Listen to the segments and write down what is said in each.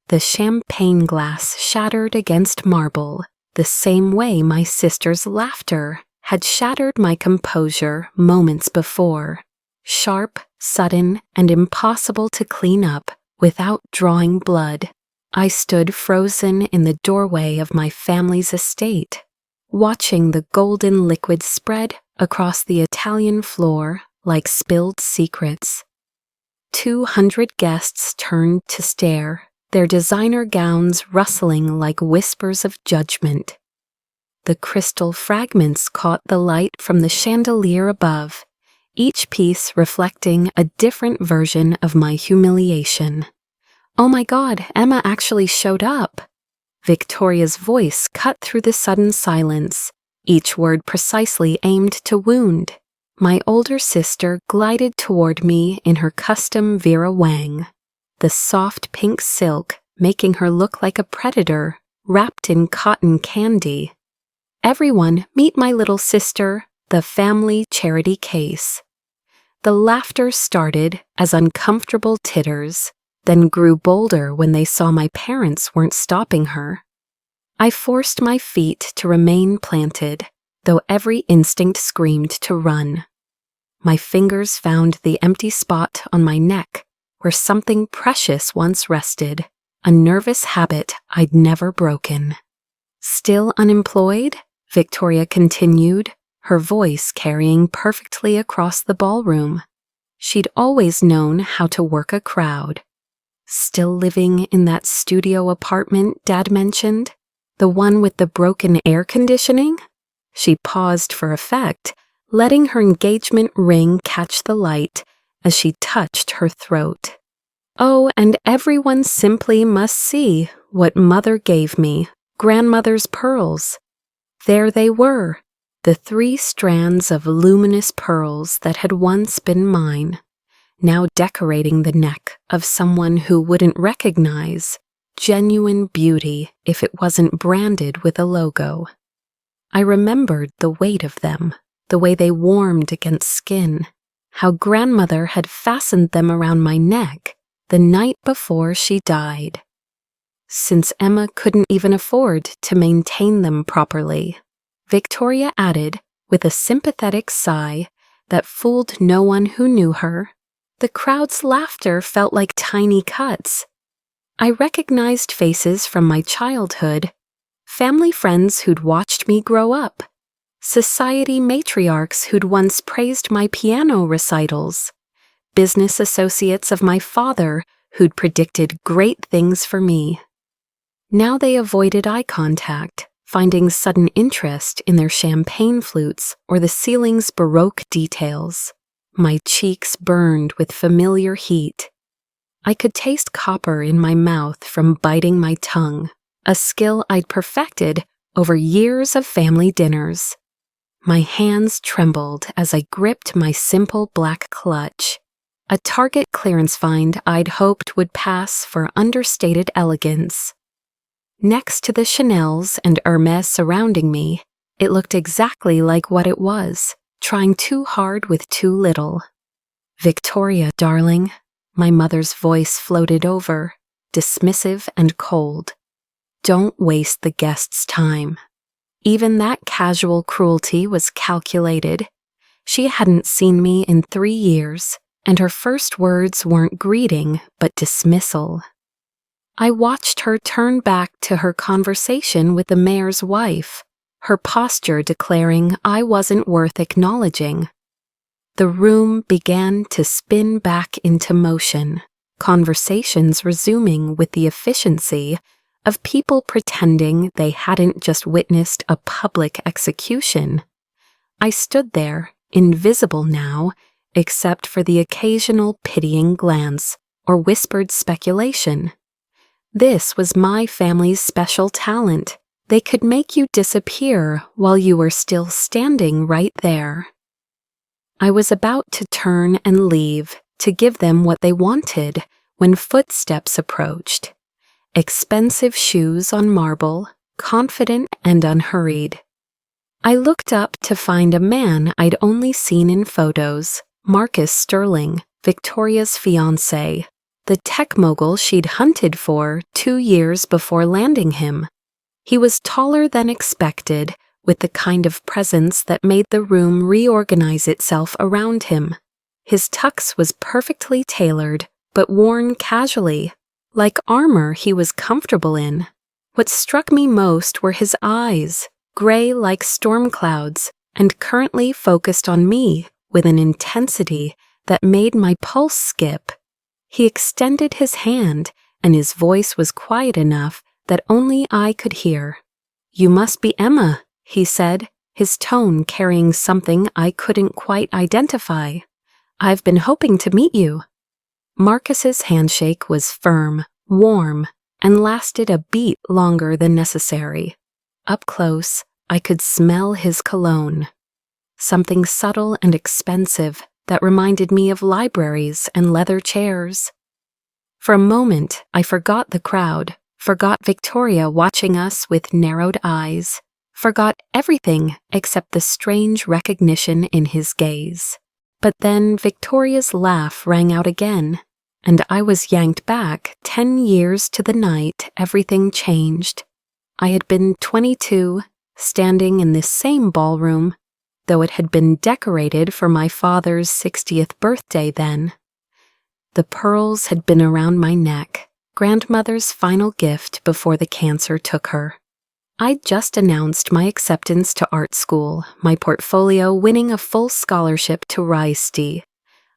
The champagne glass shattered against marble, the same way my sister's laughter had shattered my composure moments before. Sharp, sudden, and impossible to clean up without drawing blood. I stood frozen in the doorway of my family's estate, watching the golden liquid spread across the Italian floor like spilled secrets. 200 guests turned to stare, their designer gowns rustling like whispers of judgment. The crystal fragments caught the light from the chandelier above, each piece reflecting a different version of my humiliation. "Oh my God, Emma actually showed up." Victoria's voice cut through the sudden silence, each word precisely aimed to wound. My older sister glided toward me in her custom Vera Wang, the soft pink silk making her look like a predator wrapped in cotton candy. "Everyone, meet my little sister, the family charity case." The laughter started as uncomfortable titters, then grew bolder when they saw my parents weren't stopping her. I forced my feet to remain planted, though every instinct screamed to run. My fingers found the empty spot on my neck where something precious once rested, a nervous habit I'd never broken. "Still unemployed?" Victoria continued, her voice carrying perfectly across the ballroom. She'd always known how to work a crowd. "Still living in that studio apartment Dad mentioned? The one with the broken air conditioning?" She paused for effect, letting her engagement ring catch the light as she touched her throat. "Oh, and everyone simply must see what Mother gave me, grandmother's pearls." There they were, the 3 strands of luminous pearls that had once been mine, now decorating the neck of someone who wouldn't recognize genuine beauty if it wasn't branded with a logo. I remembered the weight of them, the way they warmed against skin, how grandmother had fastened them around my neck the night before she died. Since Emma couldn't even afford to maintain them properly, Victoria added, with a sympathetic sigh that fooled no one who knew her, the crowd's laughter felt like tiny cuts. I recognized faces from my childhood, family friends who'd watched me grow up, society matriarchs who'd once praised my piano recitals, business associates of my father who'd predicted great things for me. Now they avoided eye contact, finding sudden interest in their champagne flutes or the ceiling's Baroque details. My cheeks burned with familiar heat. I could taste copper in my mouth from biting my tongue, a skill I'd perfected over years of family dinners. My hands trembled as I gripped my simple black clutch, a Target clearance find I'd hoped would pass for understated elegance. Next to the Chanels and Hermes surrounding me, it looked exactly like what it was, trying too hard with too little. "Victoria, darling," my mother's voice floated over, dismissive and cold. "Don't waste the guests' time." Even that casual cruelty was calculated. She hadn't seen me in 3 years, and her first words weren't greeting but dismissal. I watched her turn back to her conversation with the mayor's wife, her posture declaring I wasn't worth acknowledging. The room began to spin back into motion, conversations resuming with the efficiency of people pretending they hadn't just witnessed a public execution. I stood there, invisible now, except for the occasional pitying glance or whispered speculation. This was my family's special talent. They could make you disappear while you were still standing right there. I was about to turn and leave to give them what they wanted when footsteps approached. Expensive shoes on marble, confident and unhurried. I looked up to find a man I'd only seen in photos, Marcus Sterling, Victoria's fiancé, the tech mogul she'd hunted for 2 years before landing him. He was taller than expected, with the kind of presence that made the room reorganize itself around him. His tux was perfectly tailored, but worn casually, like armor he was comfortable in. What struck me most were his eyes, gray like storm clouds, and currently focused on me with an intensity that made my pulse skip. He extended his hand, and his voice was quiet enough that only I could hear. "You must be Emma," he said, his tone carrying something I couldn't quite identify. "I've been hoping to meet you." Marcus's handshake was firm, warm, and lasted a beat longer than necessary. Up close, I could smell his cologne. Something subtle and expensive that reminded me of libraries and leather chairs. For a moment, I forgot the crowd, forgot Victoria watching us with narrowed eyes, forgot everything except the strange recognition in his gaze. But then Victoria's laugh rang out again, and I was yanked back 10 years to the night everything changed. I had been 22, standing in this same ballroom, though it had been decorated for my father's 60th birthday then. The pearls had been around my neck, grandmother's final gift before the cancer took her. I'd just announced my acceptance to art school, my portfolio winning a full scholarship to RISD.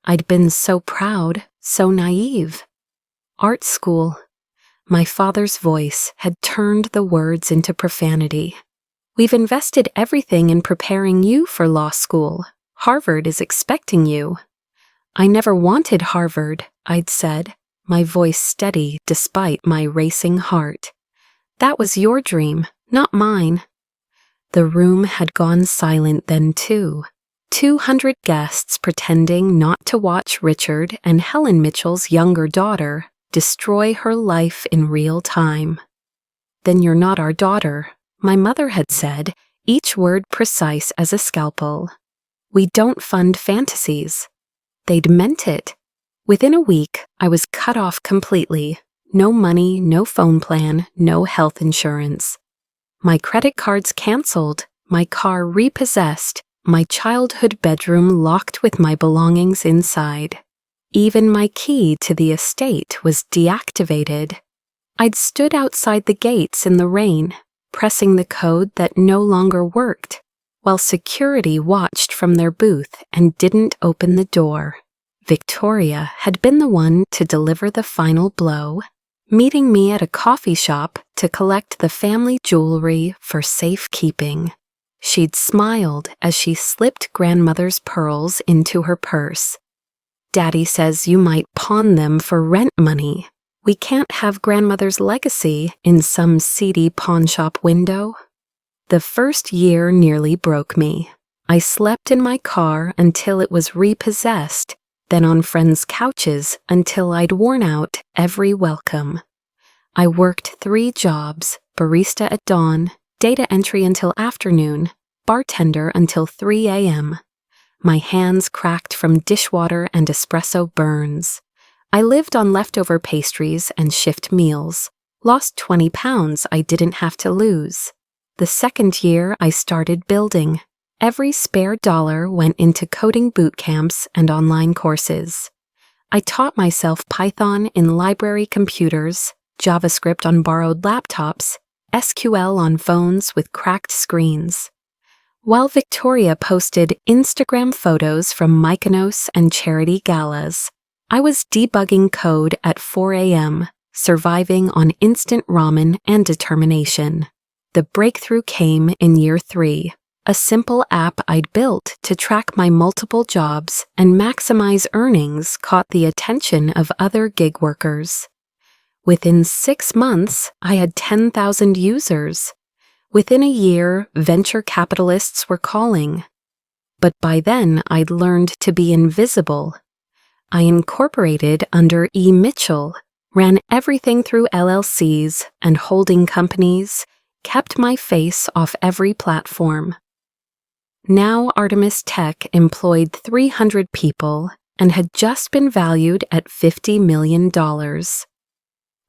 I'd been so proud, so naive. Art school. My father's voice had turned the words into profanity. "We've invested everything in preparing you for law school. Harvard is expecting you." "I never wanted Harvard," I'd said, my voice steady despite my racing heart. "That was your dream, not mine." The room had gone silent then too. 200 guests pretending not to watch Richard and Helen Mitchell's younger daughter destroy her life in real time. "Then you're not our daughter," my mother had said, each word precise as a scalpel. "We don't fund fantasies." They'd meant it. Within a week, I was cut off completely. No money, no phone plan, no health insurance. My credit cards canceled, my car repossessed, my childhood bedroom locked with my belongings inside. Even my key to the estate was deactivated. I'd stood outside the gates in the rain, pressing the code that no longer worked, while security watched from their booth and didn't open the door. Victoria had been the one to deliver the final blow, meeting me at a coffee shop to collect the family jewelry for safekeeping. She'd smiled as she slipped grandmother's pearls into her purse. "Daddy says you might pawn them for rent money. We can't have grandmother's legacy in some seedy pawnshop window." The first year nearly broke me. I slept in my car until it was repossessed, then on friends' couches until I'd worn out every welcome. I worked 3 jobs, barista at dawn, data entry until afternoon, bartender until 3 a.m. My hands cracked from dishwater and espresso burns. I lived on leftover pastries and shift meals, lost 20 pounds I didn't have to lose. The second year I started building. Every spare dollar went into coding boot camps and online courses. I taught myself Python in library computers, JavaScript on borrowed laptops, SQL on phones with cracked screens. While Victoria posted Instagram photos from Mykonos and charity galas, I was debugging code at 4 a.m., surviving on instant ramen and determination. The breakthrough came in year 3. A simple app I'd built to track my multiple jobs and maximize earnings caught the attention of other gig workers. Within 6 months, I had 10,000 users. Within a year, venture capitalists were calling. But by then, I'd learned to be invisible. I incorporated under E. Mitchell, ran everything through LLCs and holding companies, kept my face off every platform. Now Artemis Tech employed 300 people, and had just been valued at $50 million.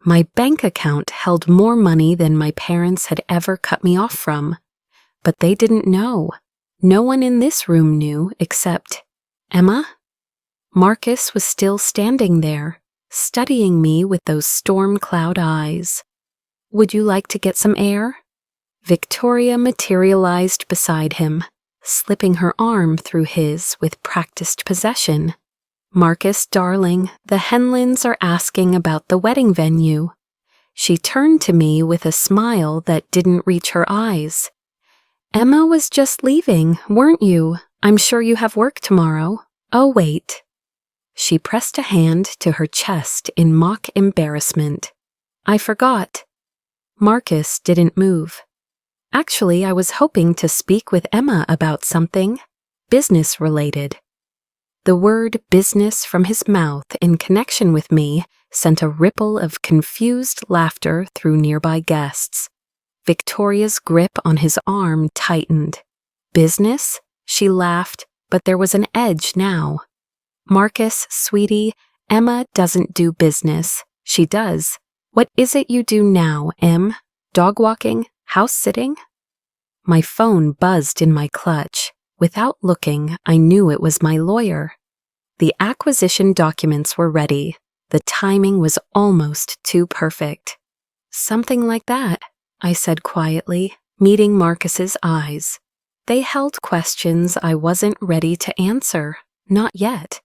My bank account held more money than my parents had ever cut me off from, but they didn't know. No one in this room knew except Emma. Marcus was still standing there, studying me with those storm cloud eyes. "Would you like to get some air?" Victoria materialized beside him, slipping her arm through his with practiced possession. "Marcus, darling, the Henlins are asking about the wedding venue." She turned to me with a smile that didn't reach her eyes. "Emma was just leaving, weren't you? I'm sure you have work tomorrow. Oh, wait." She pressed a hand to her chest in mock embarrassment. "I forgot." Marcus didn't move. "Actually, I was hoping to speak with Emma about something business-related." The word business from his mouth in connection with me sent a ripple of confused laughter through nearby guests. Victoria's grip on his arm tightened. "Business?" She laughed, but there was an edge now. "Marcus, sweetie, Emma doesn't do business. She does. What is it you do now, Em? Dog walking? House sitting?" My phone buzzed in my clutch. Without looking, I knew it was my lawyer. The acquisition documents were ready. The timing was almost too perfect. "Something like that," I said quietly, meeting Marcus's eyes. They held questions I wasn't ready to answer. Not yet.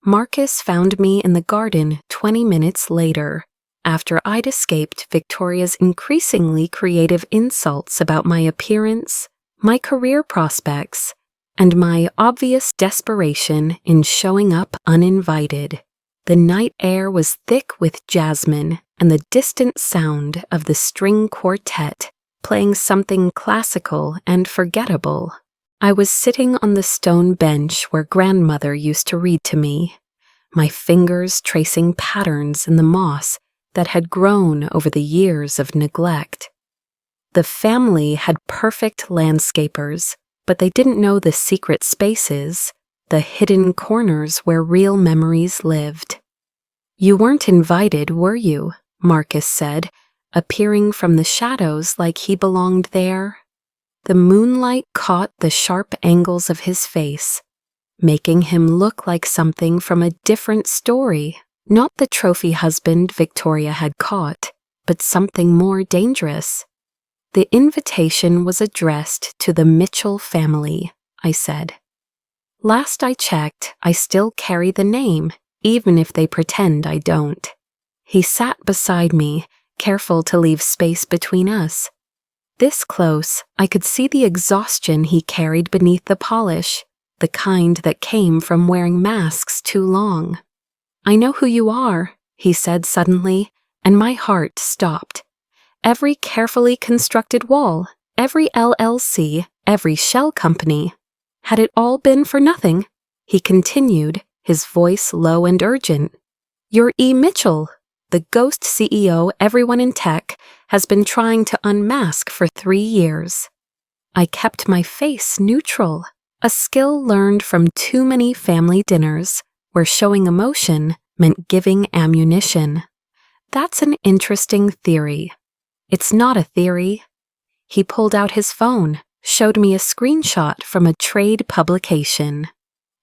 Marcus found me in the garden 20 minutes later, after I'd escaped Victoria's increasingly creative insults about my appearance, my career prospects, and my obvious desperation in showing up uninvited. The night air was thick with jasmine and the distant sound of the string quartet playing something classical and forgettable. I was sitting on the stone bench where grandmother used to read to me, my fingers tracing patterns in the moss that had grown over the years of neglect. The family had perfect landscapers, but they didn't know the secret spaces, the hidden corners where real memories lived. "You weren't invited, were you?" Marcus said, appearing from the shadows like he belonged there. The moonlight caught the sharp angles of his face, making him look like something from a different story. Not the trophy husband Victoria had caught, but something more dangerous. "The invitation was addressed to the Mitchell family," I said. "Last I checked, I still carry the name, even if they pretend I don't." He sat beside me, careful to leave space between us. This close, I could see the exhaustion he carried beneath the polish, the kind that came from wearing masks too long. "I know who you are," he said suddenly, and my heart stopped. "Every carefully constructed wall, every LLC, every shell company. Had it all been for nothing?" He continued, his voice low and urgent. "You're E. Mitchell, the ghost CEO everyone in tech has been trying to unmask for 3 years." I kept my face neutral, a skill learned from too many family dinners where showing emotion meant giving ammunition. "That's an interesting theory." "It's not a theory." He pulled out his phone, showed me a screenshot from a trade publication.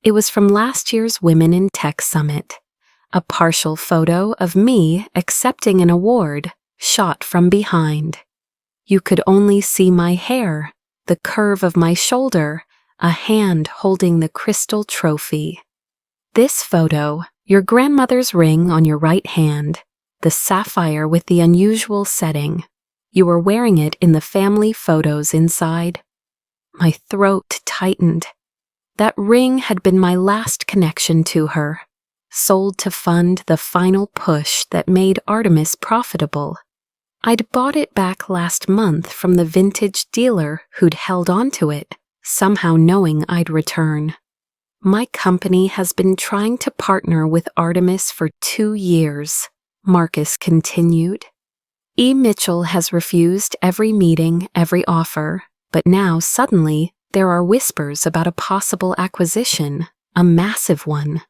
It was from last year's Women in Tech Summit, a partial photo of me accepting an award, shot from behind. You could only see my hair, the curve of my shoulder, a hand holding the crystal trophy. "This photo, your grandmother's ring on your right hand, the sapphire with the unusual setting. You were wearing it in the family photos inside." My throat tightened. That ring had been my last connection to her, sold to fund the final push that made Artemis profitable. I'd bought it back last month from the vintage dealer who'd held onto it, somehow knowing I'd return. "My company has been trying to partner with Artemis for 2 years, Marcus continued. E. Mitchell has refused every meeting, every offer, but now suddenly there are whispers about a possible acquisition, a massive one.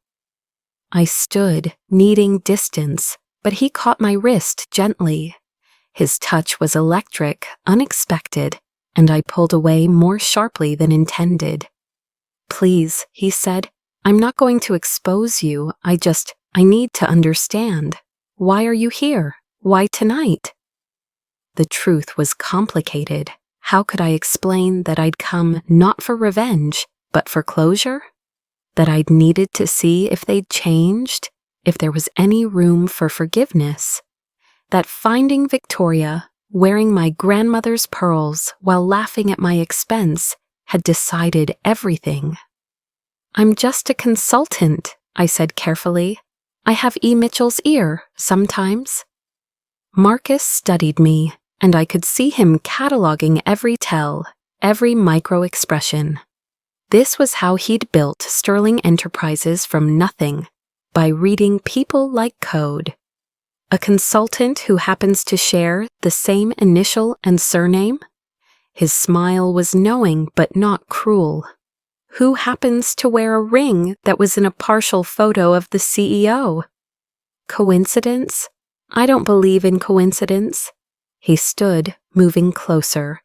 I stood, needing distance, but he caught my wrist gently. His touch was electric, unexpected, and I pulled away more sharply than intended. "Please," he said, "I'm not going to expose you. I need to understand. Why are you here? Why tonight?" The truth was complicated. How could I explain that I'd come not for revenge, but for closure? That I'd needed to see if they'd changed, if there was any room for forgiveness. That finding Victoria, wearing my grandmother's pearls while laughing at my expense, had decided everything. "I'm just a consultant," I said carefully. "I have E. Mitchell's ear, sometimes." Marcus studied me, and I could see him cataloging every tell, every micro-expression. This was how he'd built Sterling Enterprises from nothing, by reading people like code. A consultant who happens to share the same initial and surname? His smile was knowing but not cruel. Who happens to wear a ring that was in a partial photo of the CEO? Coincidence? I don't believe in coincidence. He stood, moving closer.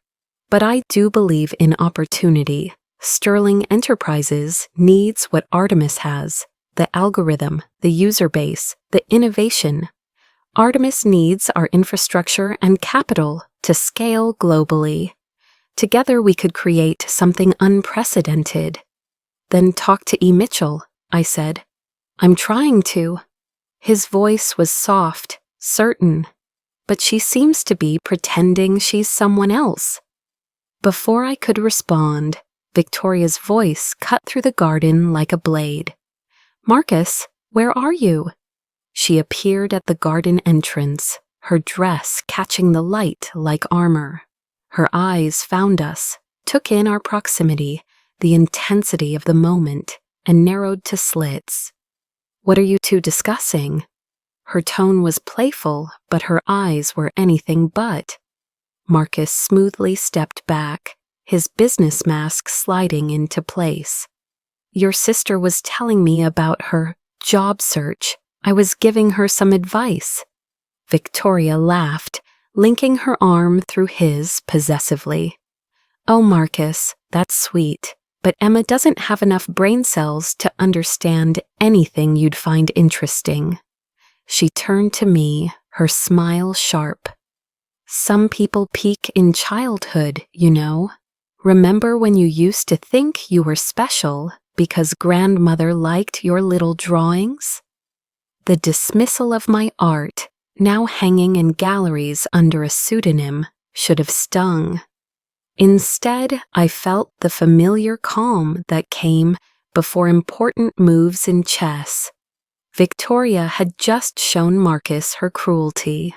But I do believe in opportunity. Sterling Enterprises needs what Artemis has: the algorithm, the user base, the innovation. Artemis needs our infrastructure and capital to scale globally. Together we could create something unprecedented. "Then talk to E. Mitchell," I said. "I'm trying to." His voice was soft, certain, but she seems to be pretending she's someone else. Before I could respond, Victoria's voice cut through the garden like a blade. "Marcus, where are you?" She appeared at the garden entrance, her dress catching the light like armor. Her eyes found us, took in our proximity, the intensity of the moment, and narrowed to slits. "What are you two discussing?" Her tone was playful, but her eyes were anything but. Marcus smoothly stepped back, his business mask sliding into place. "Your sister was telling me about her job search. I was giving her some advice." Victoria laughed, linking her arm through his possessively. "Oh, Marcus, that's sweet, but Emma doesn't have enough brain cells to understand anything you'd find interesting." She turned to me, her smile sharp. "Some people peak in childhood, you know. Remember when you used to think you were special because grandmother liked your little drawings?" The dismissal of my art, now hanging in galleries under a pseudonym, should have stung. Instead, I felt the familiar calm that came before important moves in chess. Victoria had just shown Marcus her cruelty,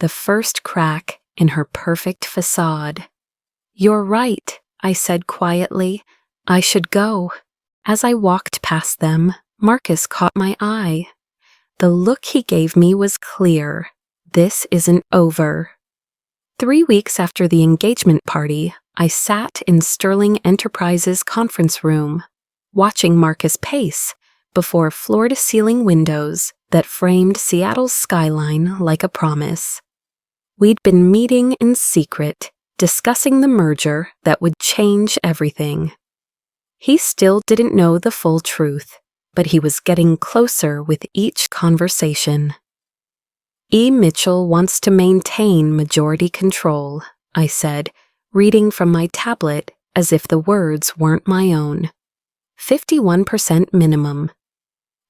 the first crack in her perfect facade. "You're right," I said quietly. "I should go." As I walked past them, Marcus caught my eye. The look he gave me was clear. This isn't over. 3 weeks after the engagement party, I sat in Sterling Enterprises conference room, watching Marcus pace before floor-to-ceiling windows that framed Seattle's skyline like a promise. We'd been meeting in secret, discussing the merger that would change everything. He still didn't know the full truth, but he was getting closer with each conversation. "E. Mitchell wants to maintain majority control," I said, reading from my tablet as if the words weren't my own. 51% minimum.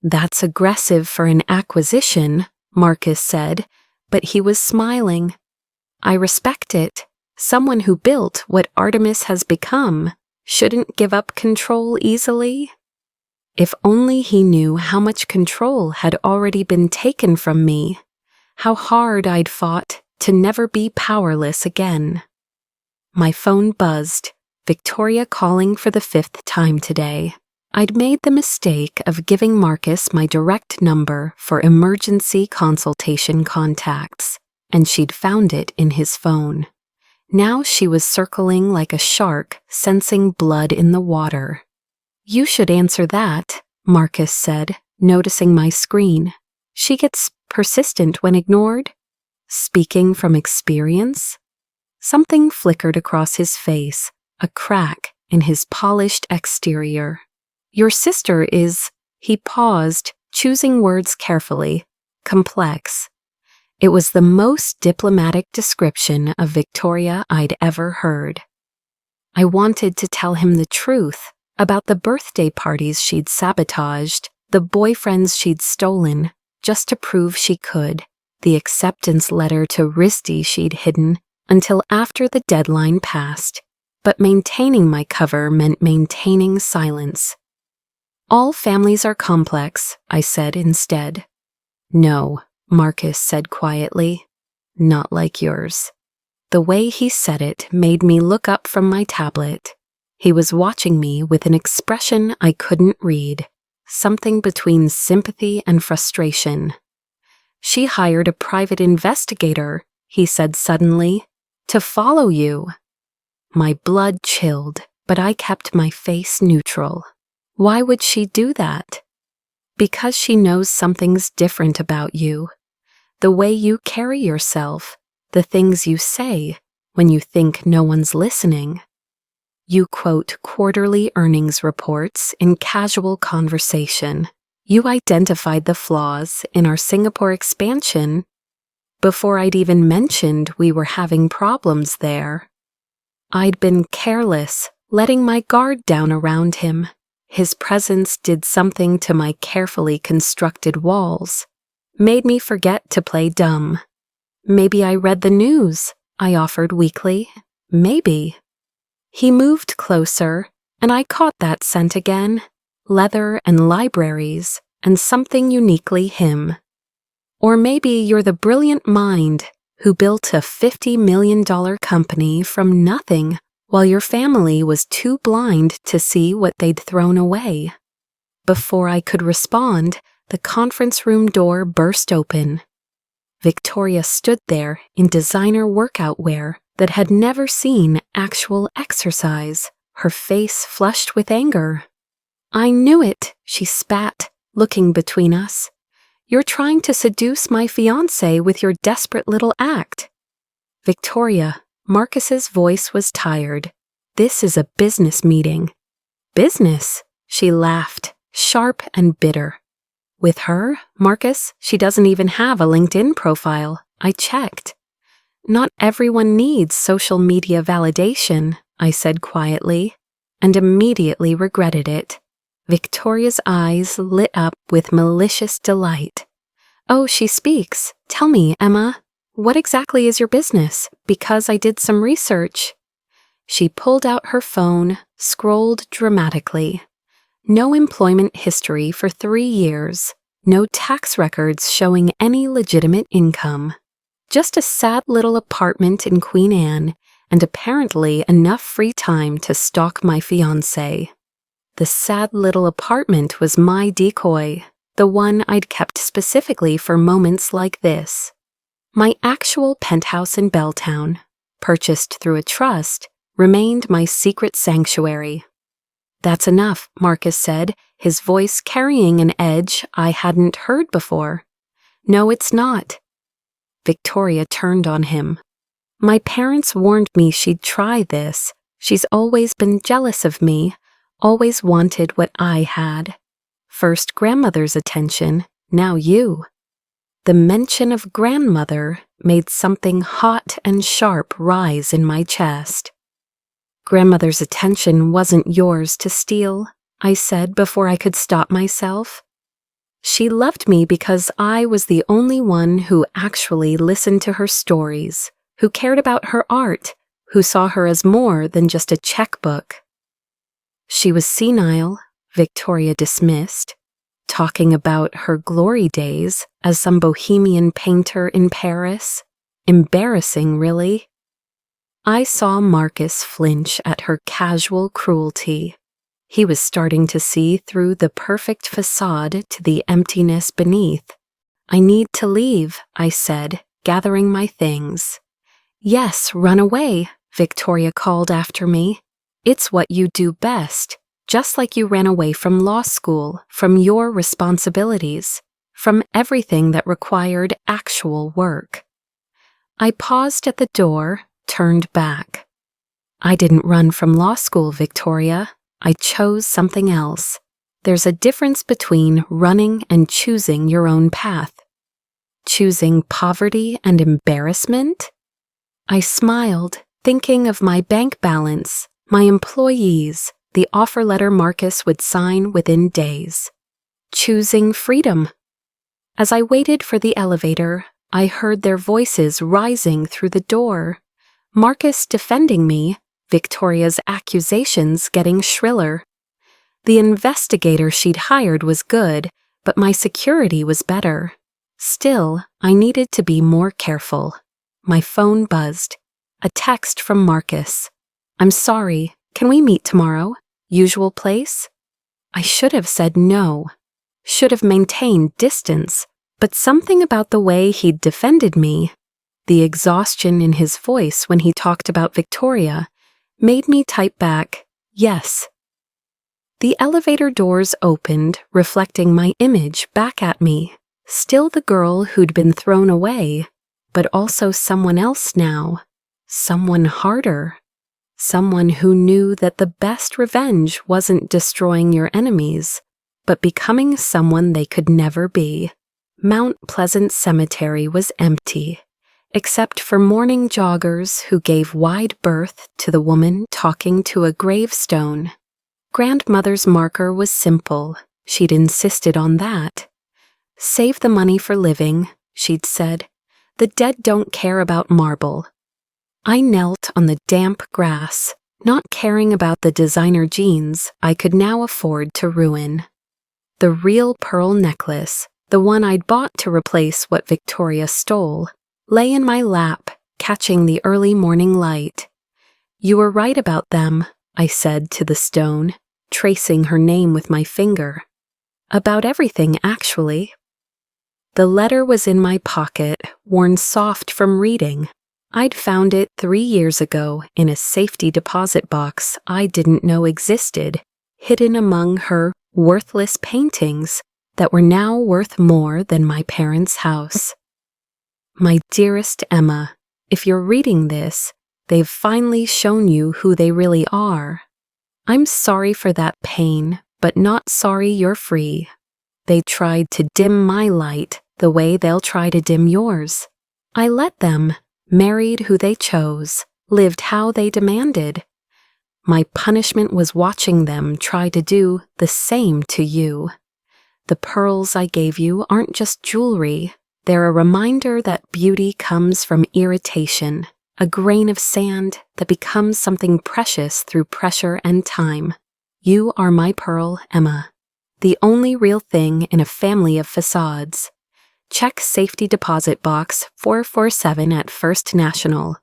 "That's aggressive for an acquisition," Marcus said, but he was smiling. "I respect it. Someone who built what Artemis has become shouldn't give up control easily." If only he knew how much control had already been taken from me, how hard I'd fought to never be powerless again. My phone buzzed, Victoria calling for the 5th time today. I'd made the mistake of giving Marcus my direct number for emergency consultation contacts, and she'd found it in his phone. Now she was circling like a shark, sensing blood in the water. "You should answer that," Marcus said, noticing my screen. She gets persistent when ignored? Speaking from experience? Something flickered across his face, a crack in his polished exterior. Your sister is, he paused, choosing words carefully, complex. It was the most diplomatic description of Victoria I'd ever heard. I wanted to tell him the truth about the birthday parties she'd sabotaged, the boyfriends she'd stolen, just to prove she could, the acceptance letter to Risty she'd hidden until after the deadline passed, but maintaining my cover meant maintaining silence. All families are complex, I said instead. No, Marcus said quietly, not like yours. The way he said it made me look up from my tablet. He was watching me with an expression I couldn't read, something between sympathy and frustration. She hired a private investigator, he said suddenly, to follow you. My blood chilled, but I kept my face neutral. Why would she do that? Because she knows something's different about you. The way you carry yourself, the things you say when you think no one's listening. You quote quarterly earnings reports in casual conversation. You identified the flaws in our Singapore expansion before I'd even mentioned we were having problems there. I'd been careless, letting my guard down around him. His presence did something to my carefully constructed walls, made me forget to play dumb. Maybe I read the news, I offered weakly. Maybe. He moved closer, and I caught that scent again, leather and libraries, and something uniquely him. Or maybe you're the brilliant mind who built a $50 million company from nothing while your family was too blind to see what they'd thrown away. Before I could respond, the conference room door burst open. Victoria stood there in designer workout wear that had never seen actual exercise, her face flushed with anger. I knew it, she spat, looking between us. You're trying to seduce my fiancé with your desperate little act. Victoria, Marcus's voice was tired. This is a business meeting. Business? She laughed, sharp and bitter. With her, Marcus, she doesn't even have a LinkedIn profile. I checked. Not everyone needs social media validation, I said quietly, and immediately regretted it. Victoria's eyes lit up with malicious delight. Oh, she speaks. Tell me, Emma, what exactly is your business? Because I did some research. She pulled out her phone, scrolled dramatically. No employment history for 3 years. No tax records showing any legitimate income. Just a sad little apartment in Queen Anne, and apparently enough free time to stalk my fiancé. The sad little apartment was my decoy, the one I'd kept specifically for moments like this. My actual penthouse in Belltown, purchased through a trust, remained my secret sanctuary. That's enough, Marcus said, his voice carrying an edge I hadn't heard before. No, it's not. Victoria turned on him. My parents warned me she'd try this. She's always been jealous of me, always wanted what I had. First grandmother's attention, now you. The mention of grandmother made something hot and sharp rise in my chest. Grandmother's attention wasn't yours to steal, I said before I could stop myself. She loved me because I was the only one who actually listened to her stories, who cared about her art, who saw her as more than just a checkbook. She was senile, Victoria dismissed, talking about her glory days as some bohemian painter in Paris. Embarrassing, really. I saw Marcus flinch at her casual cruelty. He was starting to see through the perfect facade to the emptiness beneath. I need to leave, I said, gathering my things. Yes, run away, Victoria called after me. It's what you do best. just like you ran away from law school, from your responsibilities, from everything that required actual work. I paused at the door, turned back. I didn't run from law school, Victoria. I chose something else. There's a difference between running and choosing your own path. Choosing poverty and embarrassment? I smiled, thinking of my bank balance, my employees, the offer letter Marcus would sign within days. Choosing freedom. As I waited for the elevator, I heard their voices rising through the door. Marcus defending me, Victoria's accusations getting shriller. The investigator she'd hired was good, but my security was better. Still, I needed to be more careful. My phone buzzed. A text from Marcus. "I'm sorry, can we meet tomorrow? Usual place?" I should have said no. Should have maintained distance, but something about the way he'd defended me, the exhaustion in his voice when he talked about Victoria, made me type back, yes. The elevator doors opened, reflecting my image back at me, still the girl who'd been thrown away, but also someone else now, someone harder, someone who knew that the best revenge wasn't destroying your enemies, but becoming someone they could never be. Mount Pleasant Cemetery was empty, except for morning joggers who gave wide berth to the woman talking to a gravestone. Grandmother's marker was simple. She'd insisted on that. "Save the money for living," she'd said. "The dead don't care about marble." I knelt on the damp grass, not caring about the designer jeans I could now afford to ruin. The real pearl necklace, the one I'd bought to replace what Victoria stole, lay in my lap, catching the early morning light. "You were right about them," I said to the stone, tracing her name with my finger. "About everything, actually." The letter was in my pocket, worn soft from reading. I'd found it 3 years ago in a safety deposit box I didn't know existed, hidden among her worthless paintings that were now worth more than my parents' house. "My dearest Emma, if you're reading this, they've finally shown you who they really are. I'm sorry for that pain, but not sorry you're free. They tried to dim my light the way they'll try to dim yours. I let them, married who they chose, lived how they demanded. My punishment was watching them try to do the same to you. The pearls I gave you aren't just jewelry. They're a reminder that beauty comes from irritation, a grain of sand that becomes something precious through pressure and time. You are my pearl, Emma, the only real thing in a family of facades. Check safety deposit box 447 at First National.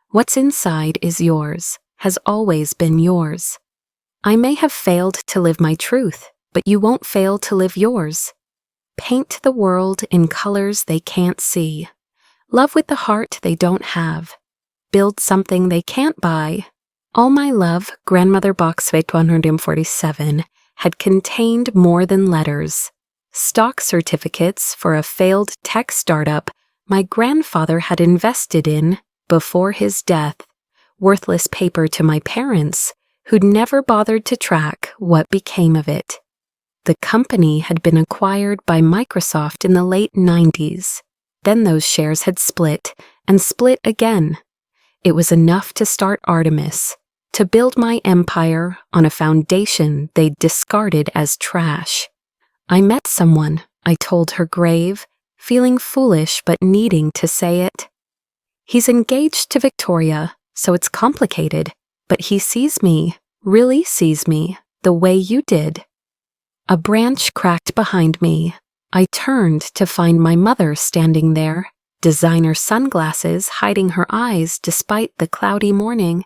What's inside is yours, has always been yours. I may have failed to live my truth, but you won't fail to live yours. Paint the world in colors they can't see. Love with the heart they don't have. Build something they can't buy. All my love, Grandmother Box 147, had contained more than letters. Stock certificates for a failed tech startup my grandfather had invested in before his death. Worthless paper to my parents, who'd never bothered to track what became of it. The company had been acquired by Microsoft in the late 90s. Then those shares had split, and split again. It was enough to start Artemis, to build my empire on a foundation they'd discarded as trash. I met someone, I told her grave, feeling foolish but needing to say it. He's engaged to Victoria, so it's complicated, but he sees me, really sees me, the way you did. A branch cracked behind me. I turned to find my mother standing there, designer sunglasses hiding her eyes despite the cloudy morning.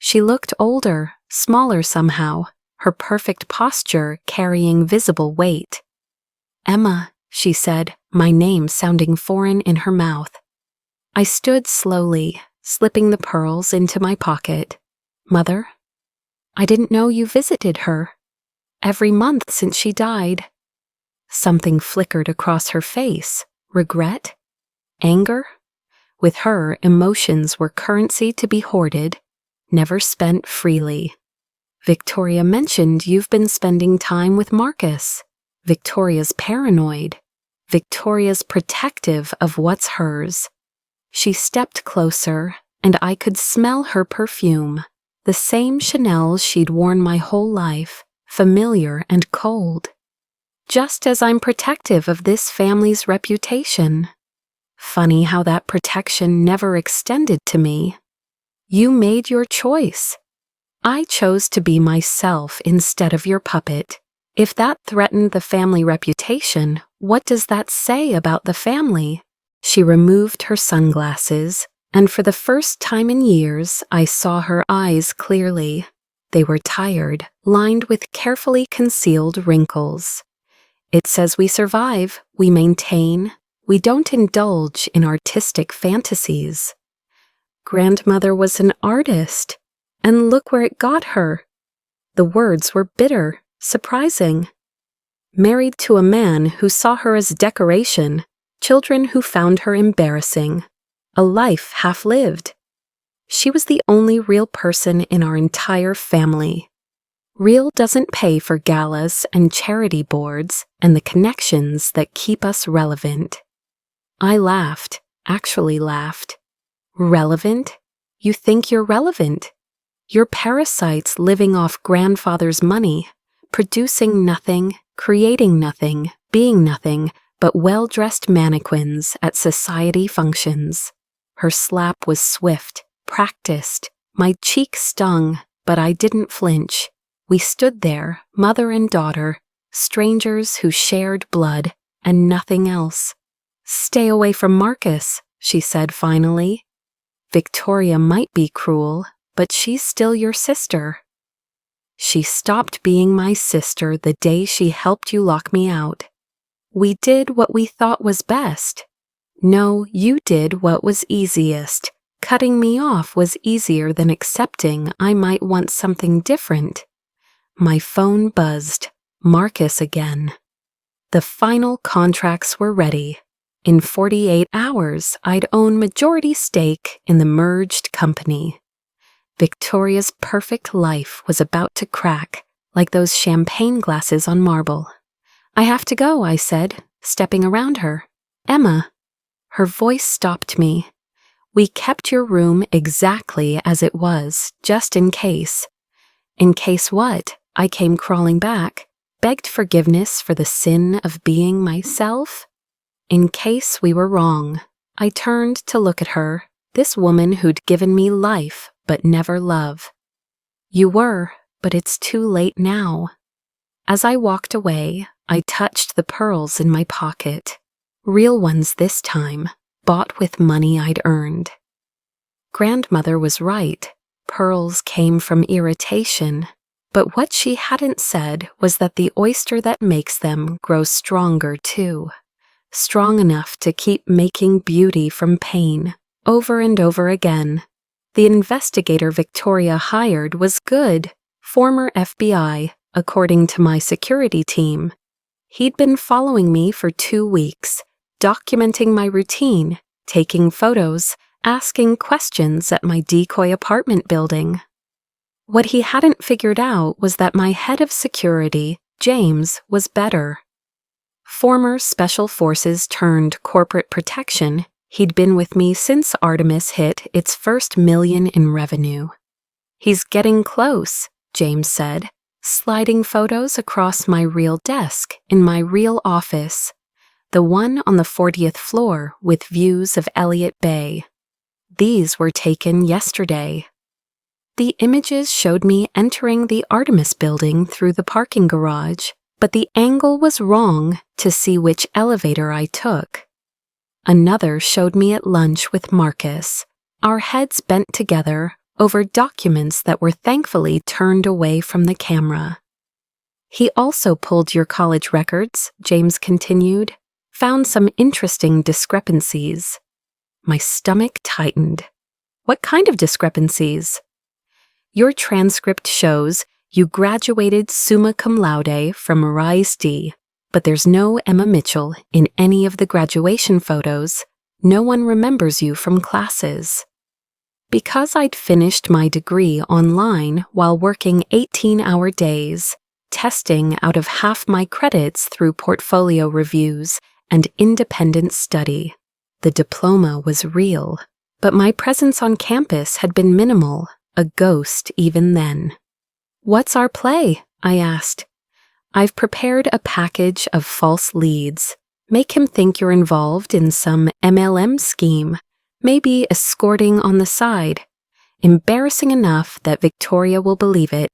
She looked older, smaller somehow, her perfect posture carrying visible weight. "Emma," she said, my name sounding foreign in her mouth. I stood slowly, slipping the pearls into my pocket. "Mother? I didn't know you visited her," every month since she died. Something flickered across her face. Regret? Anger? With her, emotions were currency to be hoarded, never spent freely. Victoria mentioned you've been spending time with Marcus. Victoria's paranoid. Victoria's protective of what's hers. She stepped closer, and I could smell her perfume, the same Chanel she'd worn my whole life, familiar and cold. Just as I'm protective of this family's reputation. Funny how that protection never extended to me. You made your choice. I chose to be myself instead of your puppet. If that threatened the family reputation, what does that say about the family? She removed her sunglasses, and for the first time in years, I saw her eyes clearly. They were tired, lined with carefully concealed wrinkles. It says we survive, we maintain, we don't indulge in artistic fantasies. Grandmother was an artist, and look where it got her. The words were bitter, surprising. Married to a man who saw her as decoration, children who found her embarrassing, a life half-lived. She was the only real person in our entire family. Real doesn't pay for galas and charity boards and the connections that keep us relevant. I laughed, actually laughed. Relevant? You think you're relevant? You're parasites living off grandfather's money, producing nothing, creating nothing, being nothing, but well-dressed mannequins at society functions. Her slap was swift, practiced. My cheek stung, but I didn't flinch. We stood there, mother and daughter, strangers who shared blood and nothing else. Stay away from Marcus, she said finally. Victoria might be cruel, but she's still your sister. She stopped being my sister the day she helped you lock me out. We did what we thought was best. No, you did what was easiest. Cutting me off was easier than accepting I might want something different. My phone buzzed. Marcus again. The final contracts were ready. In 48 hours, I'd own majority stake in the merged company. Victoria's perfect life was about to crack, like those champagne glasses on marble. I have to go, I said, stepping around her. Emma. Her voice stopped me. We kept your room exactly as it was, just in case. In case what? I came crawling back, begged forgiveness for the sin of being myself. In case we were wrong. I turned to look at her, this woman who'd given me life but never love. You were, but it's too late now. As I walked away, I touched the pearls in my pocket. Real ones this time, bought with money I'd earned. Grandmother was right. Pearls came from irritation. But what she hadn't said was that the oyster that makes them grows stronger too. Strong enough to keep making beauty from pain, over and over again. The investigator Victoria hired was good, former FBI, according to my security team. He'd been following me for 2 weeks, documenting my routine, taking photos, asking questions at my decoy apartment building. What he hadn't figured out was that my head of security, James, was better. Former Special Forces turned corporate protection, he'd been with me since Artemis hit its first $1 million in revenue. He's getting close, James said, sliding photos across my real desk in my real office, the one on the 40th floor with views of Elliott Bay. These were taken yesterday. The images showed me entering the Artemis building through the parking garage, but the angle was wrong to see which elevator I took. Another showed me at lunch with Marcus, our heads bent together over documents that were thankfully turned away from the camera. He also pulled your college records, James continued, found some interesting discrepancies. My stomach tightened. What kind of discrepancies? Your transcript shows You graduated summa cum laude from RISD, but there's no Emma Mitchell in any of the graduation photos. No one remembers you from classes. Because I'd finished my degree online while working 18-hour days, testing out of half my credits through portfolio reviews and independent study, the diploma was real, but my presence on campus had been minimal, a ghost even then. "What's our play?" I asked. "I've prepared a package of false leads. Make him think you're involved in some MLM scheme, maybe escorting on the side. Embarrassing enough that Victoria will believe it.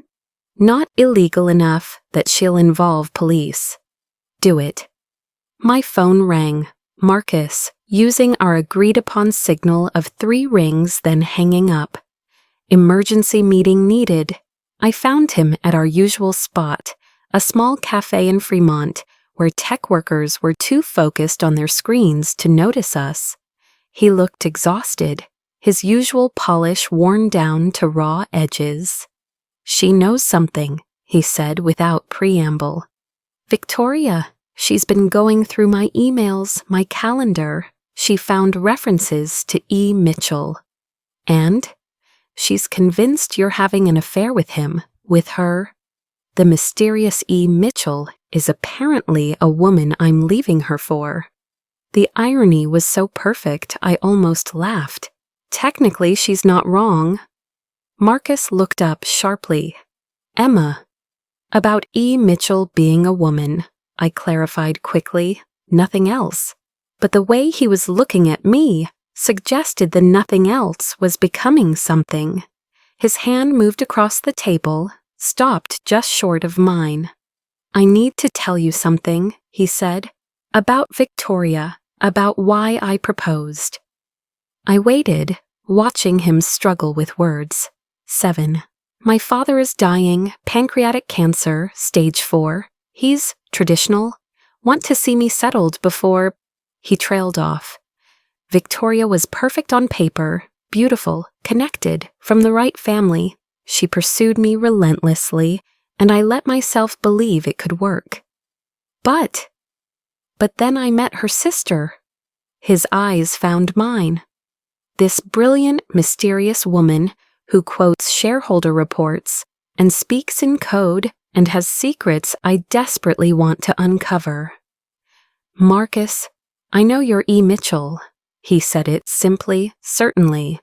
Not illegal enough that she'll involve police. Do it." My phone rang. Marcus, using our agreed-upon signal of 3 rings, then hanging up. Emergency meeting needed. I found him at our usual spot, a small cafe in Fremont, where tech workers were too focused on their screens to notice us. He looked exhausted, his usual polish worn down to raw edges. "She knows something," he said without preamble. "Victoria, she's been going through my emails, my calendar. She found references to E. Mitchell. And she's convinced you're having an affair with him, with her. The mysterious E. Mitchell is apparently a woman I'm leaving her for." The irony was so perfect I almost laughed. Technically, she's not wrong. Marcus looked up sharply. "Emma." "About E. Mitchell being a woman," I clarified quickly. Nothing else. But the way he was looking at me suggested the nothing else was becoming something. His hand moved across the table, stopped just short of mine. "I need to tell you something," he said. "About Victoria, about why I proposed." I waited, watching him struggle with words. 7. "My father is dying, pancreatic cancer, stage 4. He's traditional. Want to see me settled before—" He trailed off. "Victoria was perfect on paper, beautiful, connected, from the right family. She pursued me relentlessly, and I let myself believe it could work. But then I met her sister." His eyes found mine. "This brilliant, mysterious woman who quotes shareholder reports and speaks in code and has secrets I desperately want to uncover." "Marcus, I know you're E. Mitchell." He said it simply, certainly.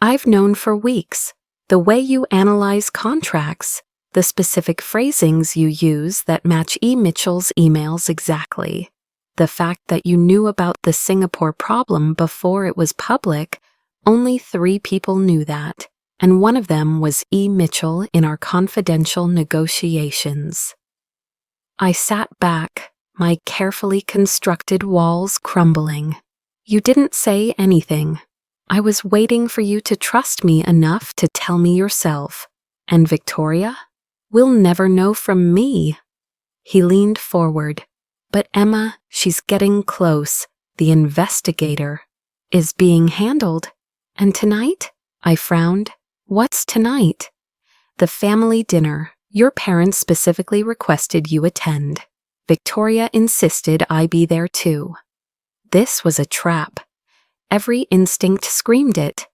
"I've known for weeks. The way you analyze contracts, the specific phrasings you use that match E. Mitchell's emails exactly. The fact that you knew about the Singapore problem before it was public, only 3 people knew that, and one of them was E. Mitchell in our confidential negotiations." I sat back, my carefully constructed walls crumbling. "You didn't say anything. I was waiting for you to trust me enough to tell me yourself. And Victoria? We'll never know from me." He leaned forward. "But Emma, she's getting close. The investigator is being handled. And tonight?" I frowned. "What's tonight?" "The family dinner. Your parents specifically requested you attend. Victoria insisted I be there too." This was a trap. Every instinct screamed it.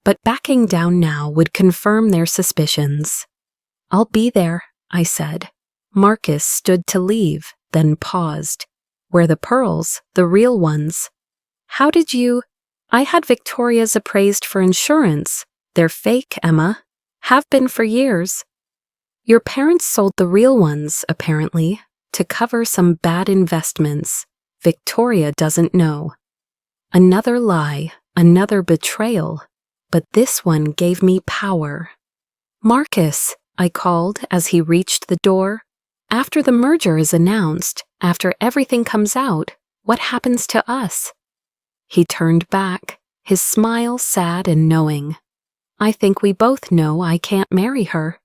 But backing down now would confirm their suspicions. "I'll be there," I said. Marcus stood to leave, then paused. "Where the pearls, the real ones?" "How did you—" "I had Victoria's appraised for insurance. They're fake, Emma. Have been for years." "Your parents sold the real ones, apparently, to cover some bad investments. Victoria doesn't know." Another lie, another betrayal. But this one gave me power. "Marcus," I called as he reached the door. "After the merger is announced, after everything comes out, what happens to us?" He turned back, his smile sad and knowing. "I think we both know I can't marry her.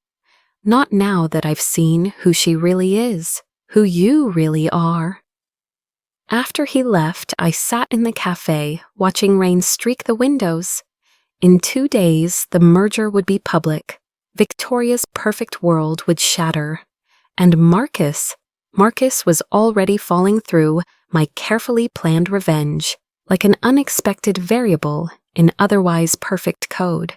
Not now that I've seen who she really is, who you really are." After he left, I sat in the cafe, watching rain streak the windows. In 2 days, the merger would be public. Victoria's perfect world would shatter. And Marcus was already falling through my carefully planned revenge, like an unexpected variable in otherwise perfect code.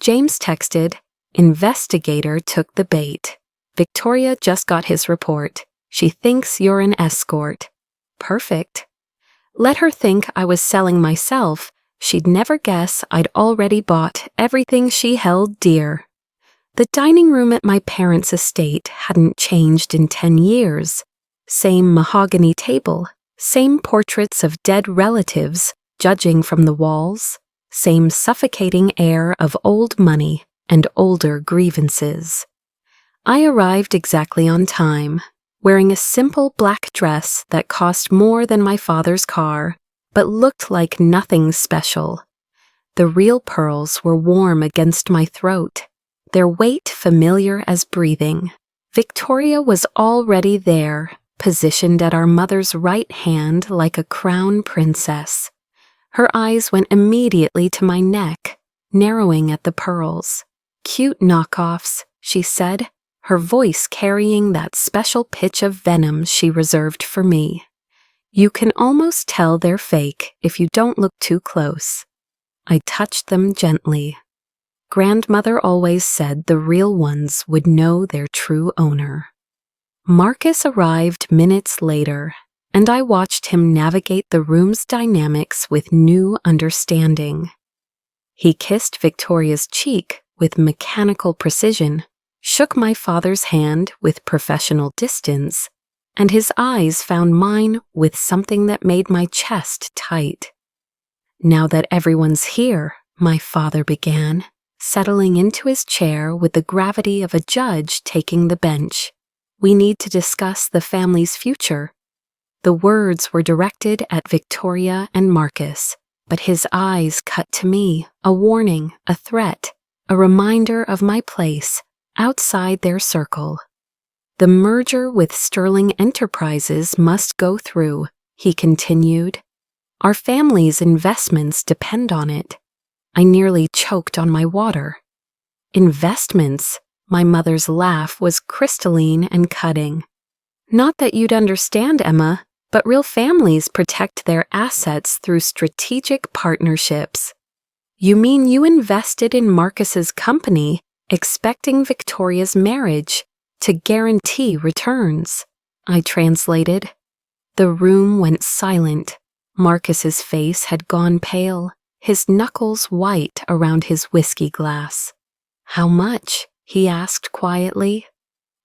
James texted, "Investigator took the bait. Victoria just got his report. She thinks you're an escort." Perfect. Let her think I was selling myself. She'd never guess I'd already bought everything she held dear. The dining room at my parents' estate hadn't changed in 10 years. Same mahogany table, same portraits of dead relatives judging from the walls, same suffocating air of old money and older grievances. I arrived exactly on time, wearing a simple black dress that cost more than my father's car, but looked like nothing special. The real pearls were warm against my throat, their weight familiar as breathing. Victoria was already there, positioned at our mother's right hand like a crown princess. Her eyes went immediately to my neck, narrowing at the pearls. "Cute knockoffs," she said, her voice carrying that special pitch of venom she reserved for me. "You can almost tell they're fake if you don't look too close." I touched them gently. Grandmother always said the real ones would know their true owner. Marcus arrived minutes later, and I watched him navigate the room's dynamics with new understanding. He kissed Victoria's cheek with mechanical precision, shook my father's hand with professional distance, and his eyes found mine with something that made my chest tight. "Now that everyone's here," my father began, settling into his chair with the gravity of a judge taking the bench, "we need to discuss the family's future." The words were directed at Victoria and Marcus, but his eyes cut to me, a warning, a threat, a reminder of my place outside their circle. "The merger with Sterling Enterprises must go through," he continued. "Our family's investments depend on it." I nearly choked on my water. "Investments?" My mother's laugh was crystalline and cutting. "Not that you'd understand, Emma, but real families protect their assets through strategic partnerships." "You mean you invested in Marcus's company, expecting Victoria's marriage to guarantee returns?" I translated. The room went silent. Marcus's face had gone pale, his knuckles white around his whiskey glass. "How much?" he asked quietly.